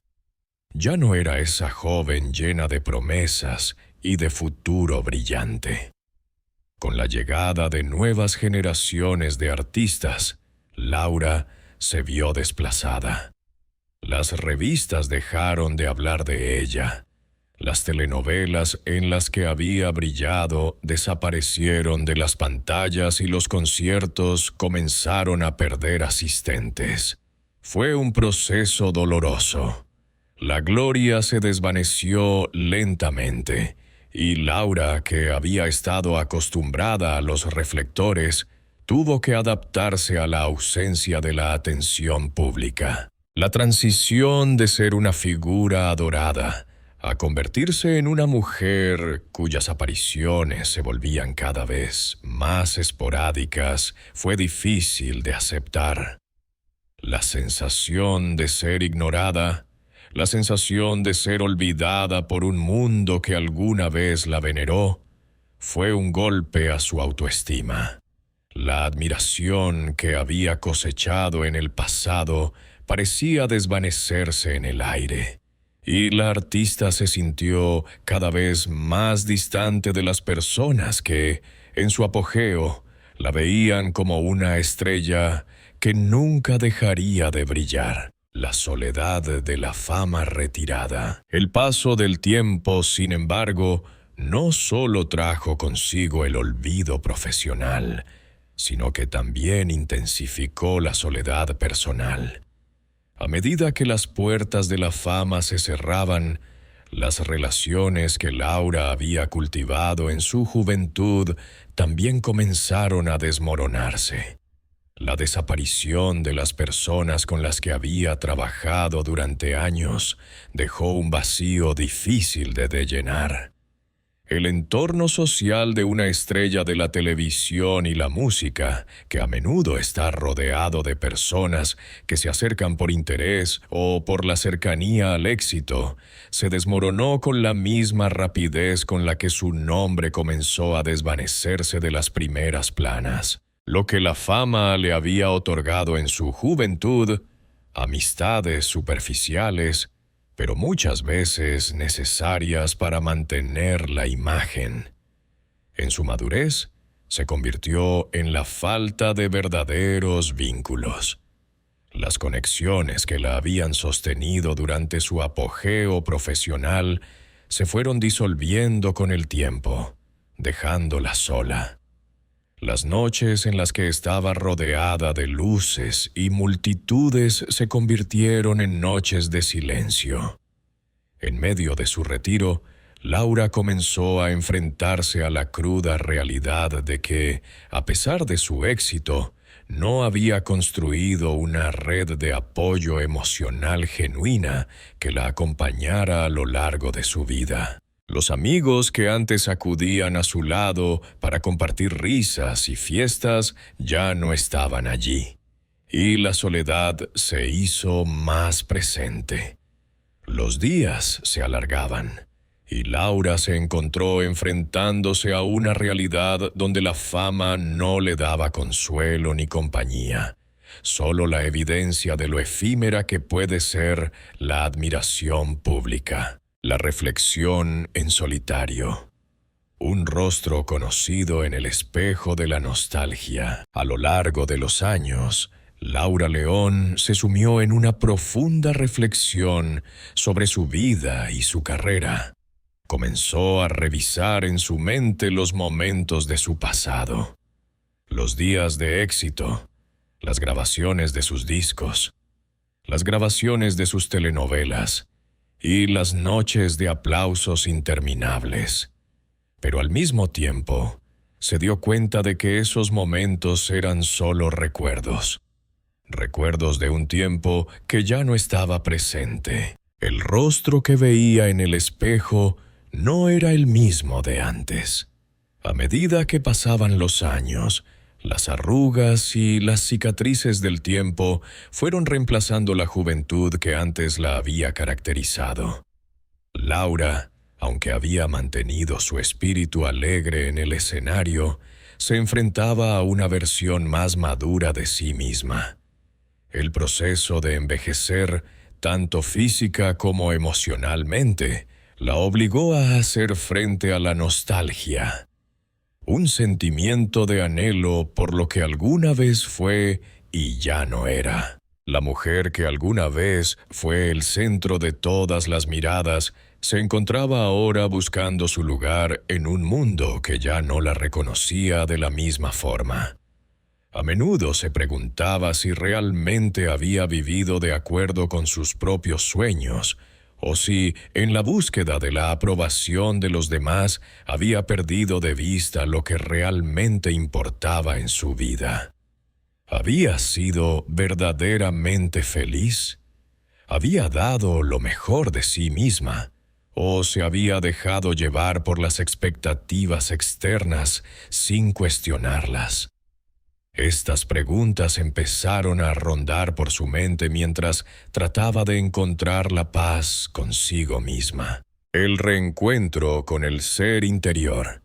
Speaker 1: Ya no era esa joven llena de promesas y de futuro brillante. Con la llegada de nuevas generaciones de artistas, Laura se vio desplazada. Las revistas dejaron de hablar de ella. Las telenovelas en las que había brillado desaparecieron de las pantallas y los conciertos comenzaron a perder asistentes. Fue un proceso doloroso. La gloria se desvaneció lentamente, y Laura, que había estado acostumbrada a los reflectores, tuvo que adaptarse a la ausencia de la atención pública. La transición de ser una figura adorada a convertirse en una mujer cuyas apariciones se volvían cada vez más esporádicas fue difícil de aceptar. La sensación de ser ignorada, la sensación de ser olvidada por un mundo que alguna vez la veneró, fue un golpe a su autoestima. La admiración que había cosechado en el pasado parecía desvanecerse en el aire, y la artista se sintió cada vez más distante de las personas que, en su apogeo, la veían como una estrella que nunca dejaría de brillar. La soledad de la fama retirada. El paso del tiempo, sin embargo, no solo trajo consigo el olvido profesional, sino que también intensificó la soledad personal. A medida que las puertas de la fama se cerraban, las relaciones que Laura había cultivado en su juventud también comenzaron a desmoronarse. La desaparición de las personas con las que había trabajado durante años dejó un vacío difícil de llenar. El entorno social de una estrella de la televisión y la música, que a menudo está rodeado de personas que se acercan por interés o por la cercanía al éxito, se desmoronó con la misma rapidez con la que su nombre comenzó a desvanecerse de las primeras planas. Lo que la fama le había otorgado en su juventud, amistades superficiales, pero muchas veces necesarias para mantener la imagen. En su madurez, se convirtió en la falta de verdaderos vínculos. Las conexiones que la habían sostenido durante su apogeo profesional se fueron disolviendo con el tiempo, dejándola sola. Las noches en las que estaba rodeada de luces y multitudes se convirtieron en noches de silencio. En medio de su retiro, Laura comenzó a enfrentarse a la cruda realidad de que, a pesar de su éxito, no había construido una red de apoyo emocional genuina que la acompañara a lo largo de su vida. Los amigos que antes acudían a su lado para compartir risas y fiestas ya no estaban allí, y la soledad se hizo más presente. Los días se alargaban, y Laura se encontró enfrentándose a una realidad donde la fama no le daba consuelo ni compañía, solo la evidencia de lo efímera que puede ser la admiración pública, la reflexión en solitario. Un rostro conocido en el espejo de la nostalgia. A lo largo de los años, Laura León se sumió en una profunda reflexión sobre su vida y su carrera. Comenzó a revisar en su mente los momentos de su pasado, los días de éxito, las grabaciones de sus discos, las grabaciones de sus telenovelas y las noches de aplausos interminables. Pero al mismo tiempo, se dio cuenta de que esos momentos eran solo recuerdos. Recuerdos de un tiempo que ya no estaba presente. El rostro que veía en el espejo no era el mismo de antes. A medida que pasaban los años, las arrugas y las cicatrices del tiempo fueron reemplazando la juventud que antes la había caracterizado. Laura, aunque había mantenido su espíritu alegre en el escenario, se enfrentaba a una versión más madura de sí misma. El proceso de envejecer, tanto física como emocionalmente, la obligó a hacer frente a la nostalgia, un sentimiento de anhelo por lo que alguna vez fue y ya no era. La mujer que alguna vez fue el centro de todas las miradas se encontraba ahora buscando su lugar en un mundo que ya no la reconocía de la misma forma. A menudo se preguntaba si realmente había vivido de acuerdo con sus propios sueños, o si, en la búsqueda de la aprobación de los demás, había perdido de vista lo que realmente importaba en su vida. ¿Había sido verdaderamente feliz? ¿Había dado lo mejor de sí misma? ¿O se había dejado llevar por las expectativas externas sin cuestionarlas? Estas preguntas empezaron a rondar por su mente mientras trataba de encontrar la paz consigo misma. El reencuentro con el ser interior.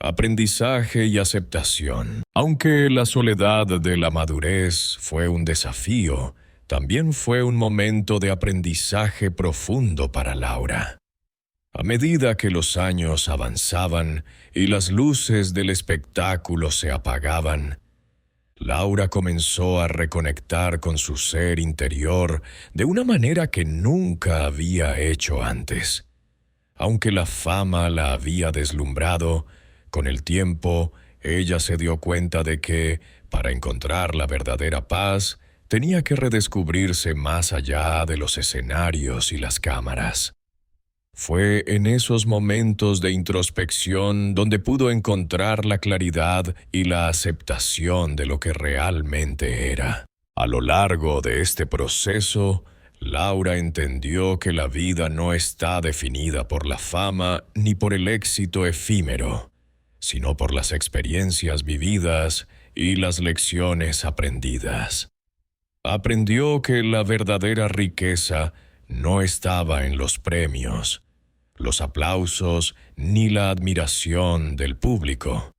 Speaker 1: Aprendizaje y aceptación. Aunque la soledad de la madurez fue un desafío, también fue un momento de aprendizaje profundo para Laura. A medida que los años avanzaban y las luces del espectáculo se apagaban, Laura comenzó a reconectar con su ser interior de una manera que nunca había hecho antes. Aunque la fama la había deslumbrado, con el tiempo ella se dio cuenta de que, para encontrar la verdadera paz, tenía que redescubrirse más allá de los escenarios y las cámaras. Fue en esos momentos de introspección donde pudo encontrar la claridad y la aceptación de lo que realmente era. A lo largo de este proceso, Laura entendió que la vida no está definida por la fama ni por el éxito efímero, sino por las experiencias vividas y las lecciones aprendidas. Aprendió que la verdadera riqueza no estaba en los premios, los aplausos ni la admiración del público,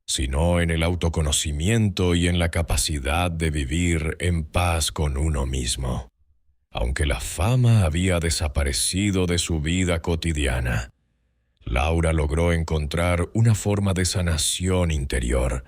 Speaker 1: sino en el autoconocimiento y en la capacidad de vivir en paz con uno mismo. Aunque la fama había desaparecido de su vida cotidiana, Laura logró encontrar una forma de sanación interior,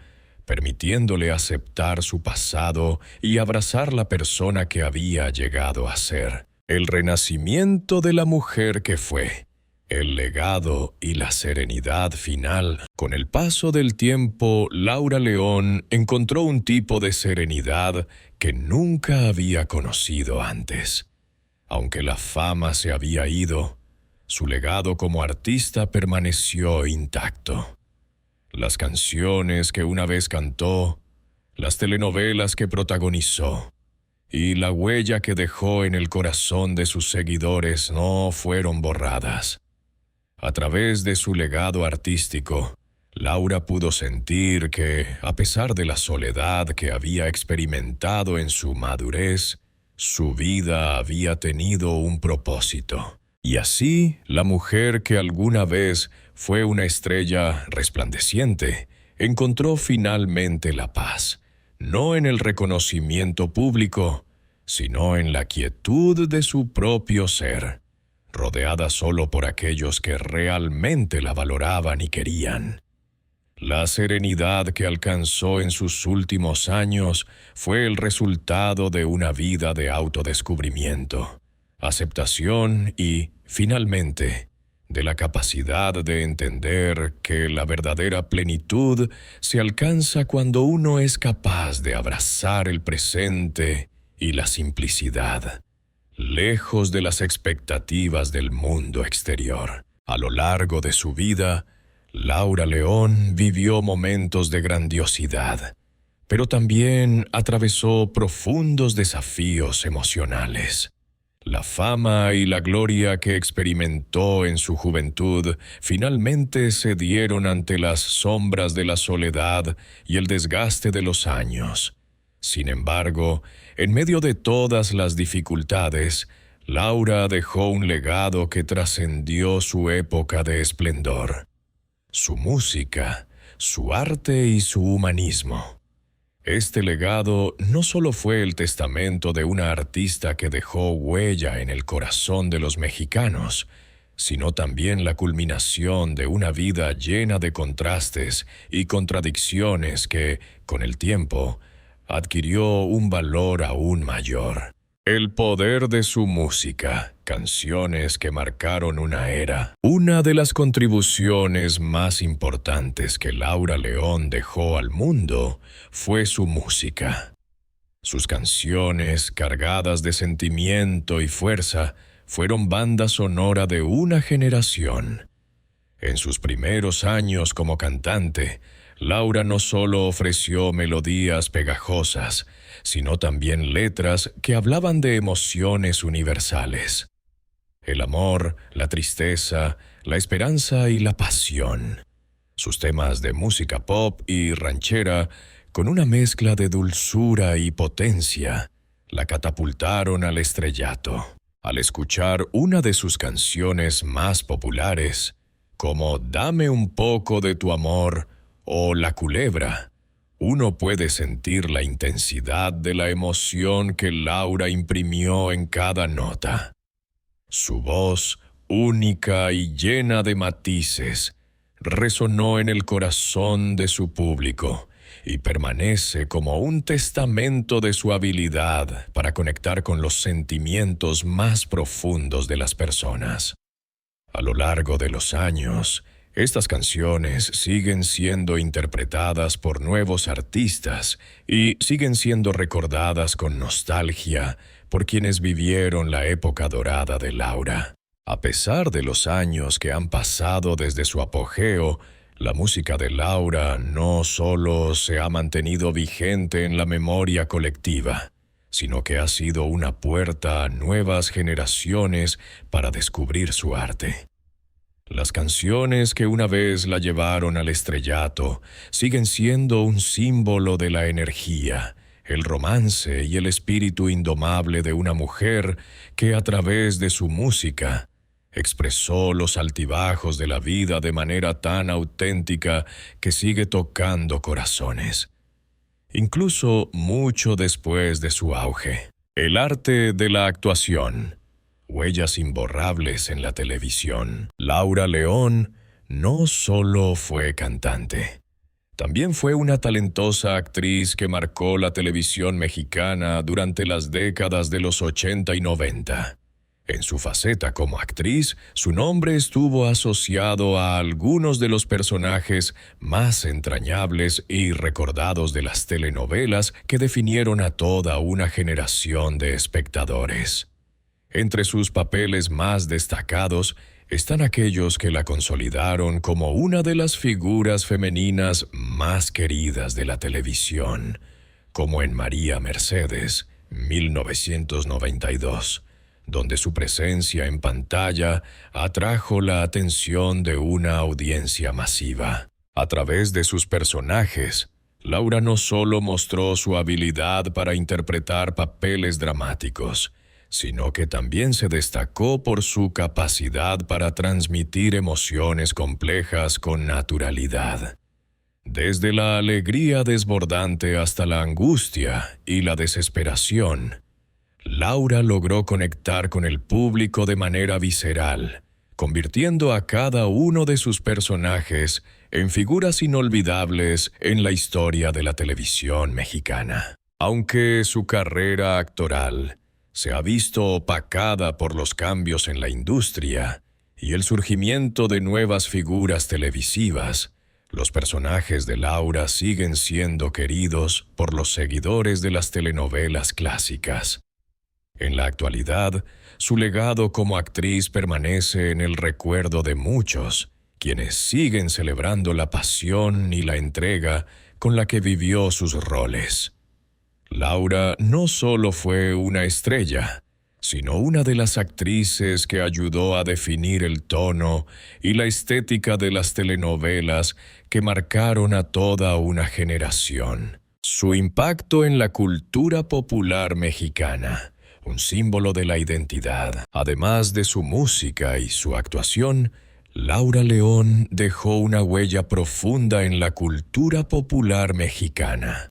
Speaker 1: permitiéndole aceptar su pasado y abrazar la persona que había llegado a ser. El renacimiento de la mujer que fue, el legado y la serenidad final. Con el paso del tiempo, Laura León encontró un tipo de serenidad que nunca había conocido antes. Aunque la fama se había ido, su legado como artista permaneció intacto. Las canciones que una vez cantó, las telenovelas que protagonizó, y la huella que dejó en el corazón de sus seguidores no fueron borradas. A través de su legado artístico, Laura pudo sentir que, a pesar de la soledad que había experimentado en su madurez, su vida había tenido un propósito. Y así, la mujer que alguna vez fue una estrella resplandeciente, encontró finalmente la paz, no en el reconocimiento público, sino en la quietud de su propio ser, rodeada solo por aquellos que realmente la valoraban y querían. La serenidad que alcanzó en sus últimos años fue el resultado de una vida de autodescubrimiento, aceptación y, finalmente, de la capacidad de entender que la verdadera plenitud se alcanza cuando uno es capaz de abrazar el presente y la simplicidad, lejos de las expectativas del mundo exterior. A lo largo de su vida, Laura León vivió momentos de grandiosidad, pero también atravesó profundos desafíos emocionales. La fama y la gloria que experimentó en su juventud finalmente cedieron ante las sombras de la soledad y el desgaste de los años. Sin embargo, en medio de todas las dificultades, Laura dejó un legado que trascendió su época de esplendor. Su música, su arte y su humanismo. Este legado no solo fue el testamento de una artista que dejó huella en el corazón de los mexicanos, sino también la culminación de una vida llena de contrastes y contradicciones que, con el tiempo, adquirió un valor aún mayor. El poder de su música, canciones que marcaron una era. Una de las contribuciones más importantes que Laura León dejó al mundo fue su música. Sus canciones, cargadas de sentimiento y fuerza, fueron banda sonora de una generación. En sus primeros años como cantante, Laura no solo ofreció melodías pegajosas, sino también letras que hablaban de emociones universales. El amor, la tristeza, la esperanza y la pasión. Sus temas de música pop y ranchera, con una mezcla de dulzura y potencia, la catapultaron al estrellato. Al escuchar una de sus canciones más populares, como Dame un poco de tu amor o La Culebra, uno puede sentir la intensidad de la emoción que Laura imprimió en cada nota. Su voz, única y llena de matices, resonó en el corazón de su público y permanece como un testamento de su habilidad para conectar con los sentimientos más profundos de las personas. A lo largo de los años, estas canciones siguen siendo interpretadas por nuevos artistas y siguen siendo recordadas con nostalgia por quienes vivieron la época dorada de Laura. A pesar de los años que han pasado desde su apogeo, la música de Laura no solo se ha mantenido vigente en la memoria colectiva, sino que ha sido una puerta a nuevas generaciones para descubrir su arte. Las canciones que una vez la llevaron al estrellato siguen siendo un símbolo de la energía, el romance y el espíritu indomable de una mujer que a través de su música expresó los altibajos de la vida de manera tan auténtica que sigue tocando corazones, incluso mucho después de su auge. El arte de la actuación. Huellas imborrables en la televisión. Laura León no solo fue cantante, también fue una talentosa actriz que marcó la televisión mexicana durante las décadas de los 80 y 90. En su faceta como actriz, su nombre estuvo asociado a algunos de los personajes más entrañables y recordados de las telenovelas que definieron a toda una generación de espectadores. Entre sus papeles más destacados están aquellos que la consolidaron como una de las figuras femeninas más queridas de la televisión, como en María Mercedes, 1992, donde su presencia en pantalla atrajo la atención de una audiencia masiva. A través de sus personajes, Laura no solo mostró su habilidad para interpretar papeles dramáticos, sino que también se destacó por su capacidad para transmitir emociones complejas con naturalidad. Desde la alegría desbordante hasta la angustia y la desesperación, Laura logró conectar con el público de manera visceral, convirtiendo a cada uno de sus personajes en figuras inolvidables en la historia de la televisión mexicana. Aunque su carrera actoral se ha visto opacada por los cambios en la industria y el surgimiento de nuevas figuras televisivas, los personajes de Laura siguen siendo queridos por los seguidores de las telenovelas clásicas. En la actualidad, su legado como actriz permanece en el recuerdo de muchos, quienes siguen celebrando la pasión y la entrega con la que vivió sus roles. Laura no solo fue una estrella, sino una de las actrices que ayudó a definir el tono y la estética de las telenovelas que marcaron a toda una generación. Su impacto en la cultura popular mexicana, un símbolo de la identidad. Además de su música y su actuación, Laura León dejó una huella profunda en la cultura popular mexicana.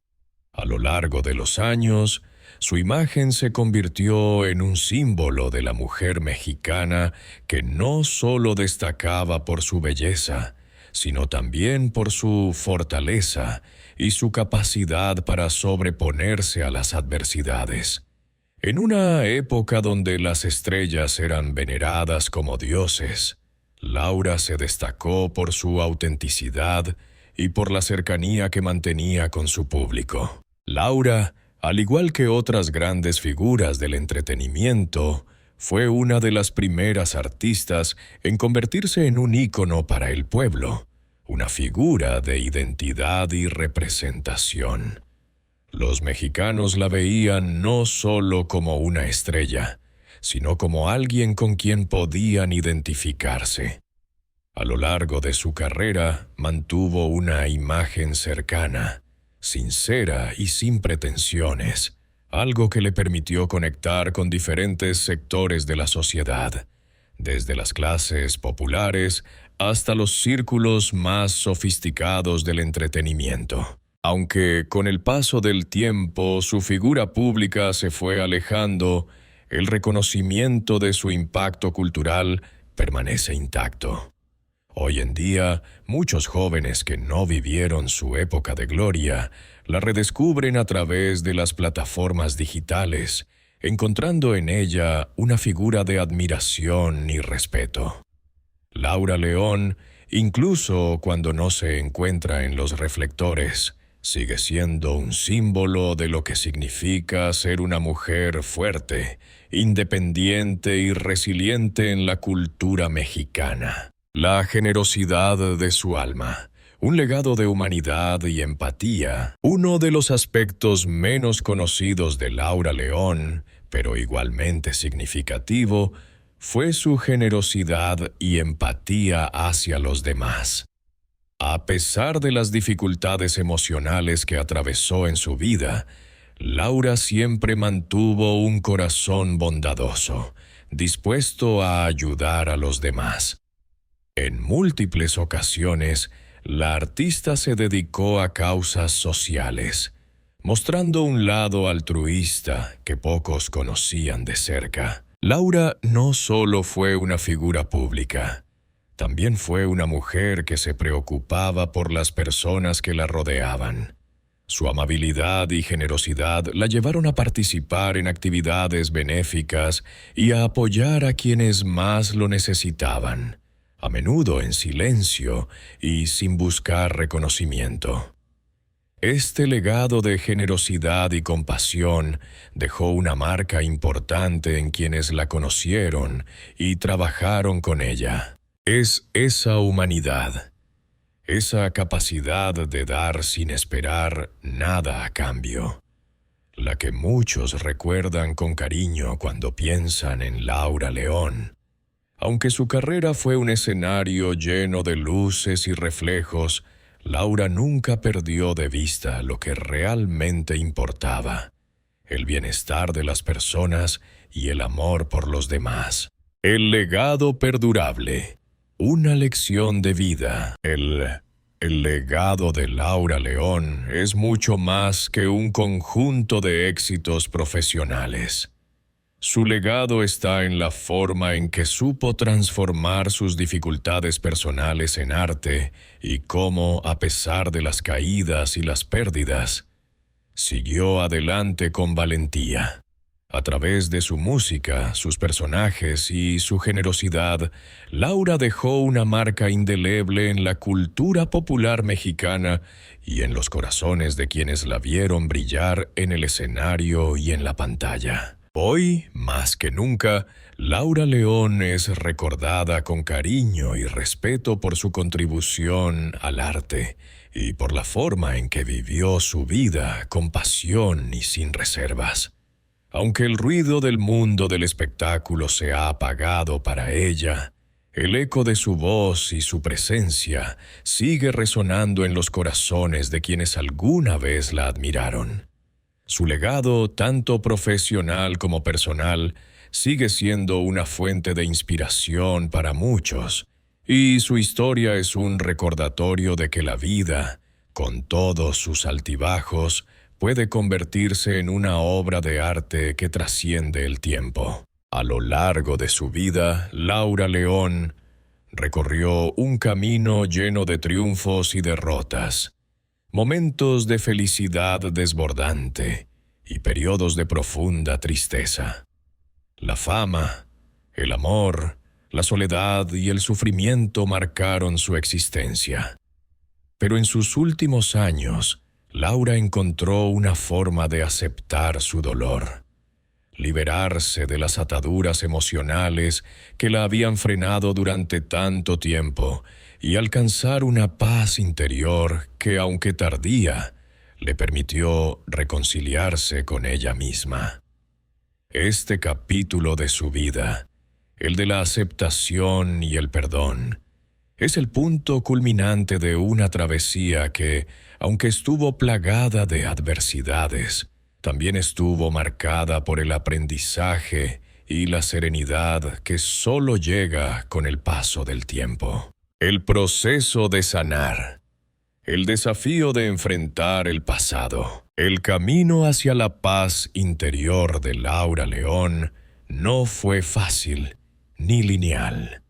Speaker 1: A lo largo de los años, su imagen se convirtió en un símbolo de la mujer mexicana que no solo destacaba por su belleza, sino también por su fortaleza y su capacidad para sobreponerse a las adversidades. En una época donde las estrellas eran veneradas como dioses, Laura se destacó por su autenticidad y por la cercanía que mantenía con su público. Laura, al igual que otras grandes figuras del entretenimiento, fue una de las primeras artistas en convertirse en un ícono para el pueblo, una figura de identidad y representación. Los mexicanos la veían no solo como una estrella, sino como alguien con quien podían identificarse. A lo largo de su carrera, mantuvo una imagen cercana, sincera y sin pretensiones, algo que le permitió conectar con diferentes sectores de la sociedad, desde las clases populares hasta los círculos más sofisticados del entretenimiento. Aunque con el paso del tiempo su figura pública se fue alejando, el reconocimiento de su impacto cultural permanece intacto. Hoy en día, muchos jóvenes que no vivieron su época de gloria la redescubren a través de las plataformas digitales, encontrando en ella una figura de admiración y respeto. Laura León, incluso cuando no se encuentra en los reflectores, sigue siendo un símbolo de lo que significa ser una mujer fuerte, independiente y resiliente en la cultura mexicana. La generosidad de su alma, un legado de humanidad y empatía, uno de los aspectos menos conocidos de Laura León, pero igualmente significativo, fue su generosidad y empatía hacia los demás. A pesar de las dificultades emocionales que atravesó en su vida, Laura siempre mantuvo un corazón bondadoso, dispuesto a ayudar a los demás. En múltiples ocasiones, la artista se dedicó a causas sociales, mostrando un lado altruista que pocos conocían de cerca. Laura no solo fue una figura pública, también fue una mujer que se preocupaba por las personas que la rodeaban. Su amabilidad y generosidad la llevaron a participar en actividades benéficas y a apoyar a quienes más lo necesitaban, a menudo en silencio y sin buscar reconocimiento. Este legado de generosidad y compasión dejó una marca importante en quienes la conocieron y trabajaron con ella. Es esa humanidad, esa capacidad de dar sin esperar nada a cambio, la que muchos recuerdan con cariño cuando piensan en Laura León. Aunque su carrera fue un escenario lleno de luces y reflejos, Laura nunca perdió de vista lo que realmente importaba: el bienestar de las personas y el amor por los demás. El legado perdurable, una lección de vida. El legado de Laura León es mucho más que un conjunto de éxitos profesionales. Su legado está en la forma en que supo transformar sus dificultades personales en arte y cómo, a pesar de las caídas y las pérdidas, siguió adelante con valentía. A través de su música, sus personajes y su generosidad, Laura dejó una marca indeleble en la cultura popular mexicana y en los corazones de quienes la vieron brillar en el escenario y en la pantalla. Hoy, más que nunca, Laura León es recordada con cariño y respeto por su contribución al arte y por la forma en que vivió su vida con pasión y sin reservas. Aunque el ruido del mundo del espectáculo se ha apagado para ella, el eco de su voz y su presencia sigue resonando en los corazones de quienes alguna vez la admiraron. Su legado, tanto profesional como personal, sigue siendo una fuente de inspiración para muchos, y su historia es un recordatorio de que la vida, con todos sus altibajos, puede convertirse en una obra de arte que trasciende el tiempo. A lo largo de su vida, Laura León recorrió un camino lleno de triunfos y derrotas, momentos de felicidad desbordante y periodos de profunda tristeza. La fama, el amor, la soledad y el sufrimiento marcaron su existencia. Pero en sus últimos años, Laura encontró una forma de aceptar su dolor, liberarse de las ataduras emocionales que la habían frenado durante tanto tiempo y alcanzar una paz interior que, aunque tardía, le permitió reconciliarse con ella misma. Este capítulo de su vida, el de la aceptación y el perdón, es el punto culminante de una travesía que, aunque estuvo plagada de adversidades, también estuvo marcada por el aprendizaje y la serenidad que solo llega con el paso del tiempo. El proceso de sanar, el desafío de enfrentar el pasado, el camino hacia la paz interior de Laura León no fue fácil ni lineal.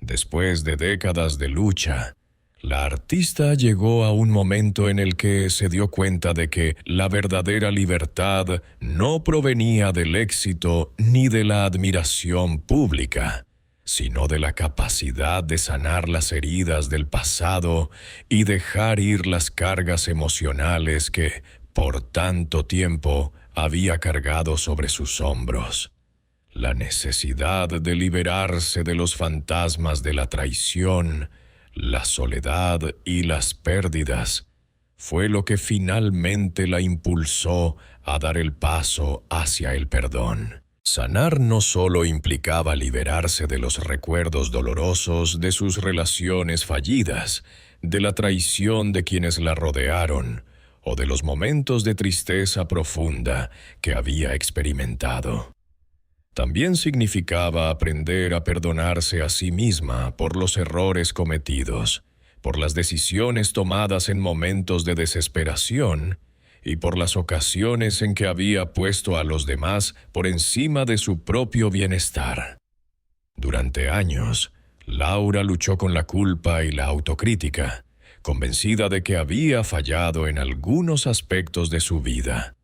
Speaker 1: Después de décadas de lucha, la artista llegó a un momento en el que se dio cuenta de que la verdadera libertad no provenía del éxito ni de la admiración pública, sino de la capacidad de sanar las heridas del pasado y dejar ir las cargas emocionales que, por tanto tiempo, había cargado sobre sus hombros. La necesidad de liberarse de los fantasmas de la traición, la soledad y las pérdidas fue lo que finalmente la impulsó a dar el paso hacia el perdón. Sanar no solo implicaba liberarse de los recuerdos dolorosos de sus relaciones fallidas, de la traición de quienes la rodearon o de los momentos de tristeza profunda que había experimentado. También significaba aprender a perdonarse a sí misma por los errores cometidos, por las decisiones tomadas en momentos de desesperación y por las ocasiones en que había puesto a los demás por encima de su propio bienestar. Durante años, Laura luchó con la culpa y la autocrítica, convencida de que había fallado en algunos aspectos de su vida.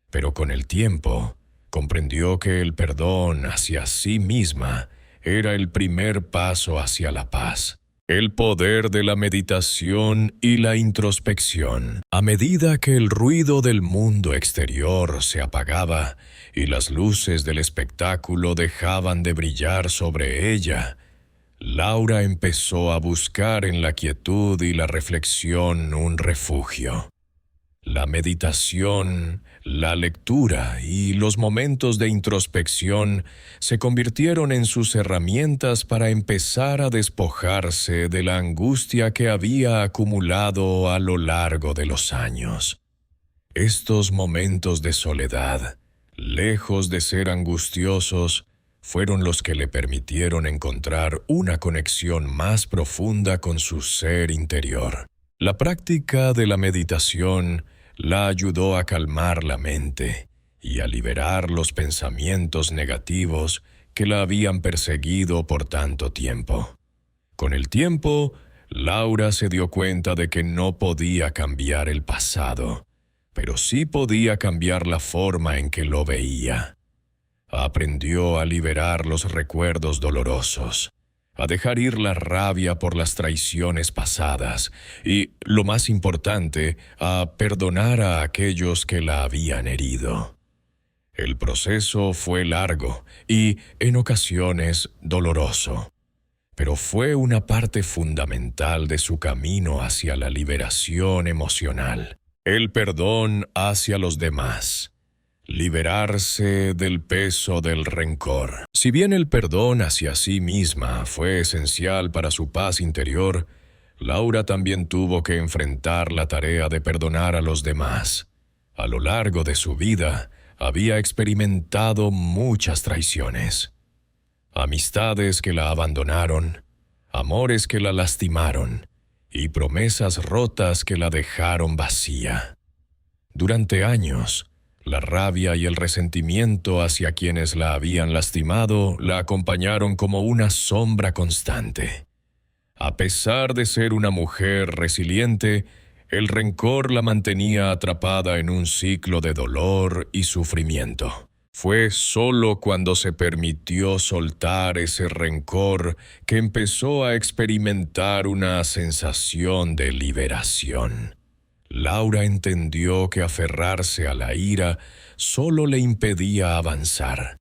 Speaker 1: Pero con el tiempo, comprendió que el perdón hacia sí misma era el primer paso hacia la paz. El poder de la meditación y la introspección. A medida que el ruido del mundo exterior se apagaba y las luces del espectáculo dejaban de brillar sobre ella, Laura empezó a buscar en la quietud y la reflexión un refugio. La meditación, la lectura y los momentos de introspección se convirtieron en sus herramientas para empezar a despojarse de la angustia que había acumulado a lo largo de los años. Estos momentos de soledad, lejos de ser angustiosos, fueron los que le permitieron encontrar una conexión más profunda con su ser interior. La práctica de la meditación la ayudó a calmar la mente y a liberar los pensamientos negativos que la habían perseguido por tanto tiempo. Con el tiempo, Laura se dio cuenta de que no podía cambiar el pasado, pero sí podía cambiar la forma en que lo veía. Aprendió a liberar los recuerdos dolorosos, a dejar ir la rabia por las traiciones pasadas y, lo más importante, a perdonar a aquellos que la habían herido. El proceso fue largo y, en ocasiones, doloroso, pero fue una parte fundamental de su camino hacia la liberación emocional, el perdón hacia los demás. Liberarse del peso del rencor. Si bien el perdón hacia sí misma fue esencial para su paz interior, Laura también tuvo que enfrentar la tarea de perdonar a los demás. A lo largo de su vida, había experimentado muchas traiciones. Amistades que la abandonaron, amores que la lastimaron y promesas rotas que la dejaron vacía. Durante años, la rabia y el resentimiento hacia quienes la habían lastimado la acompañaron como una sombra constante. A pesar de ser una mujer resiliente, el rencor la mantenía atrapada en un ciclo de dolor y sufrimiento. Fue solo cuando se permitió soltar ese rencor que empezó a experimentar una sensación de liberación. Laura entendió que aferrarse a la ira solo le impedía avanzar,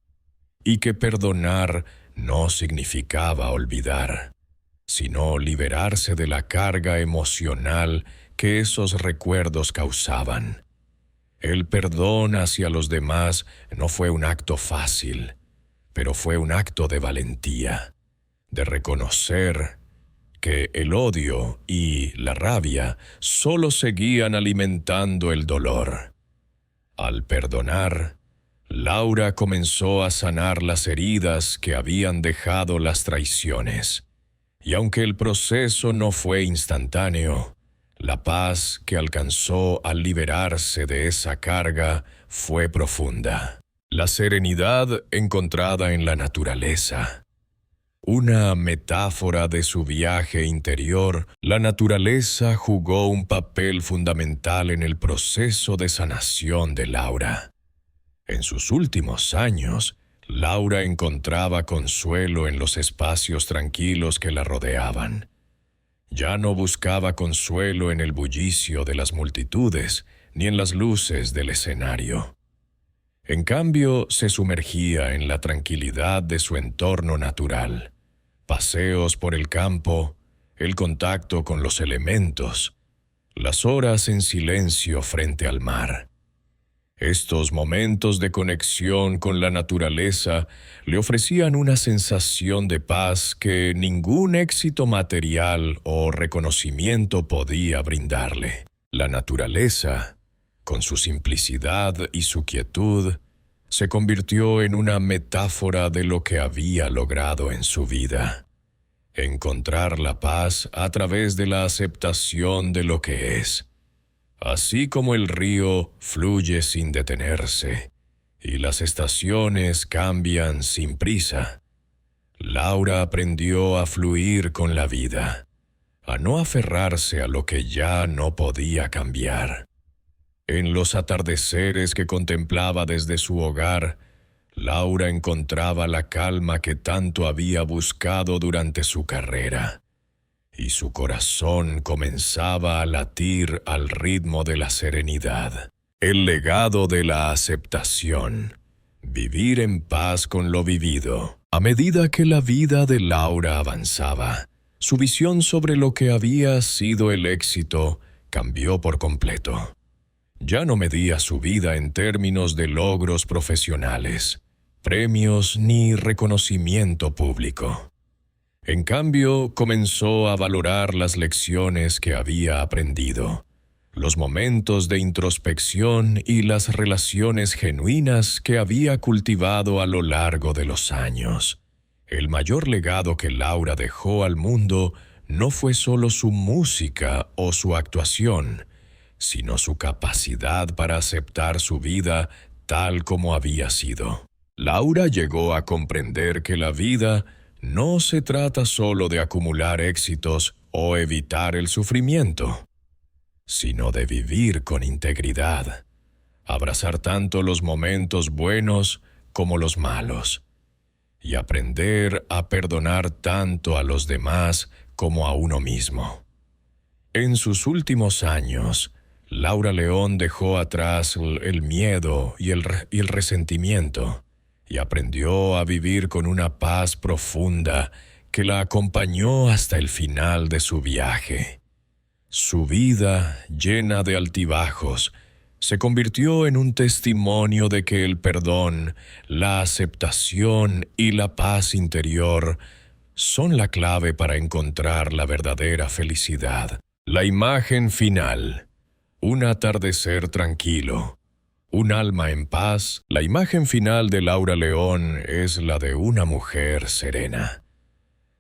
Speaker 1: y que perdonar no significaba olvidar, sino liberarse de la carga emocional que esos recuerdos causaban. El perdón hacia los demás no fue un acto fácil, pero fue un acto de valentía, de reconocer que el odio y la rabia solo seguían alimentando el dolor. Al perdonar, Laura comenzó a sanar las heridas que habían dejado las traiciones, y aunque el proceso no fue instantáneo, la paz que alcanzó al liberarse de esa carga fue profunda. La serenidad encontrada en la naturaleza. Una metáfora de su viaje interior, la naturaleza jugó un papel fundamental en el proceso de sanación de Laura. En sus últimos años, Laura encontraba consuelo en los espacios tranquilos que la rodeaban. Ya no buscaba consuelo en el bullicio de las multitudes, ni en las luces del escenario. En cambio, se sumergía en la tranquilidad de su entorno natural. Paseos por el campo, el contacto con los elementos, las horas en silencio frente al mar. Estos momentos de conexión con la naturaleza le ofrecían una sensación de paz que ningún éxito material o reconocimiento podía brindarle. La naturaleza, con su simplicidad y su quietud, se convirtió en una metáfora de lo que había logrado en su vida. Encontrar la paz a través de la aceptación de lo que es. Así como el río fluye sin detenerse y las estaciones cambian sin prisa, Laura aprendió a fluir con la vida, a no aferrarse a lo que ya no podía cambiar. En los atardeceres que contemplaba desde su hogar, Laura encontraba la calma que tanto había buscado durante su carrera, y su corazón comenzaba a latir al ritmo de la serenidad. El legado de la aceptación, vivir en paz con lo vivido. A medida que la vida de Laura avanzaba, su visión sobre lo que había sido el éxito cambió por completo. Ya no medía su vida en términos de logros profesionales, premios ni reconocimiento público. En cambio, comenzó a valorar las lecciones que había aprendido, los momentos de introspección y las relaciones genuinas que había cultivado a lo largo de los años. El mayor legado que Laura dejó al mundo no fue solo su música o su actuación, sino su capacidad para aceptar su vida tal como había sido. Laura llegó a comprender que la vida no se trata solo de acumular éxitos o evitar el sufrimiento, sino de vivir con integridad, abrazar tanto los momentos buenos como los malos, y aprender a perdonar tanto a los demás como a uno mismo. En sus últimos años, Laura León dejó atrás el miedo y el resentimiento, y aprendió a vivir con una paz profunda que la acompañó hasta el final de su viaje. Su vida, llena de altibajos, se convirtió en un testimonio de que el perdón, la aceptación y la paz interior son la clave para encontrar la verdadera felicidad. La imagen final: un atardecer tranquilo, un alma en paz. La imagen final de Laura León es la de una mujer serena,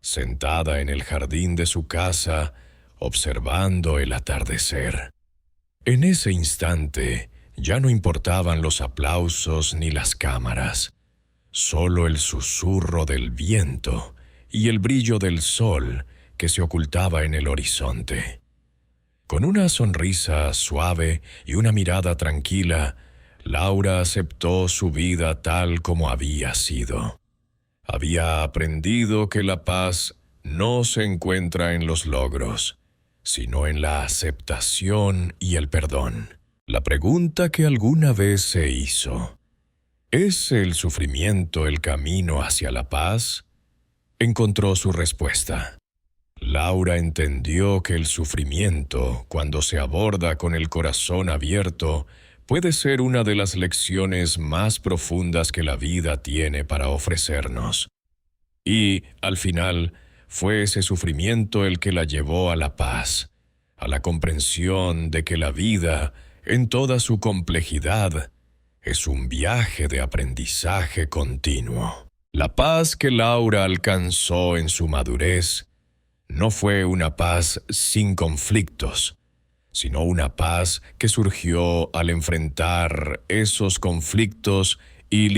Speaker 1: sentada en el jardín de su casa, observando el atardecer. En ese instante ya no importaban los aplausos ni las cámaras, solo el susurro del viento y el brillo del sol que se ocultaba en el horizonte. Con una sonrisa suave y una mirada tranquila, Laura aceptó su vida tal como había sido. Había aprendido que la paz no se encuentra en los logros, sino en la aceptación y el perdón. La pregunta que alguna vez se hizo: ¿es el sufrimiento el camino hacia la paz? Encontró su respuesta. Laura entendió que el sufrimiento, cuando se aborda con el corazón abierto, puede ser una de las lecciones más profundas que la vida tiene para ofrecernos. Y, al final, fue ese sufrimiento el que la llevó a la paz, a la comprensión de que la vida, en toda su complejidad, es un viaje de aprendizaje continuo. La paz que Laura alcanzó en su madurez no fue una paz sin conflictos, sino una paz que surgió al enfrentar esos conflictos y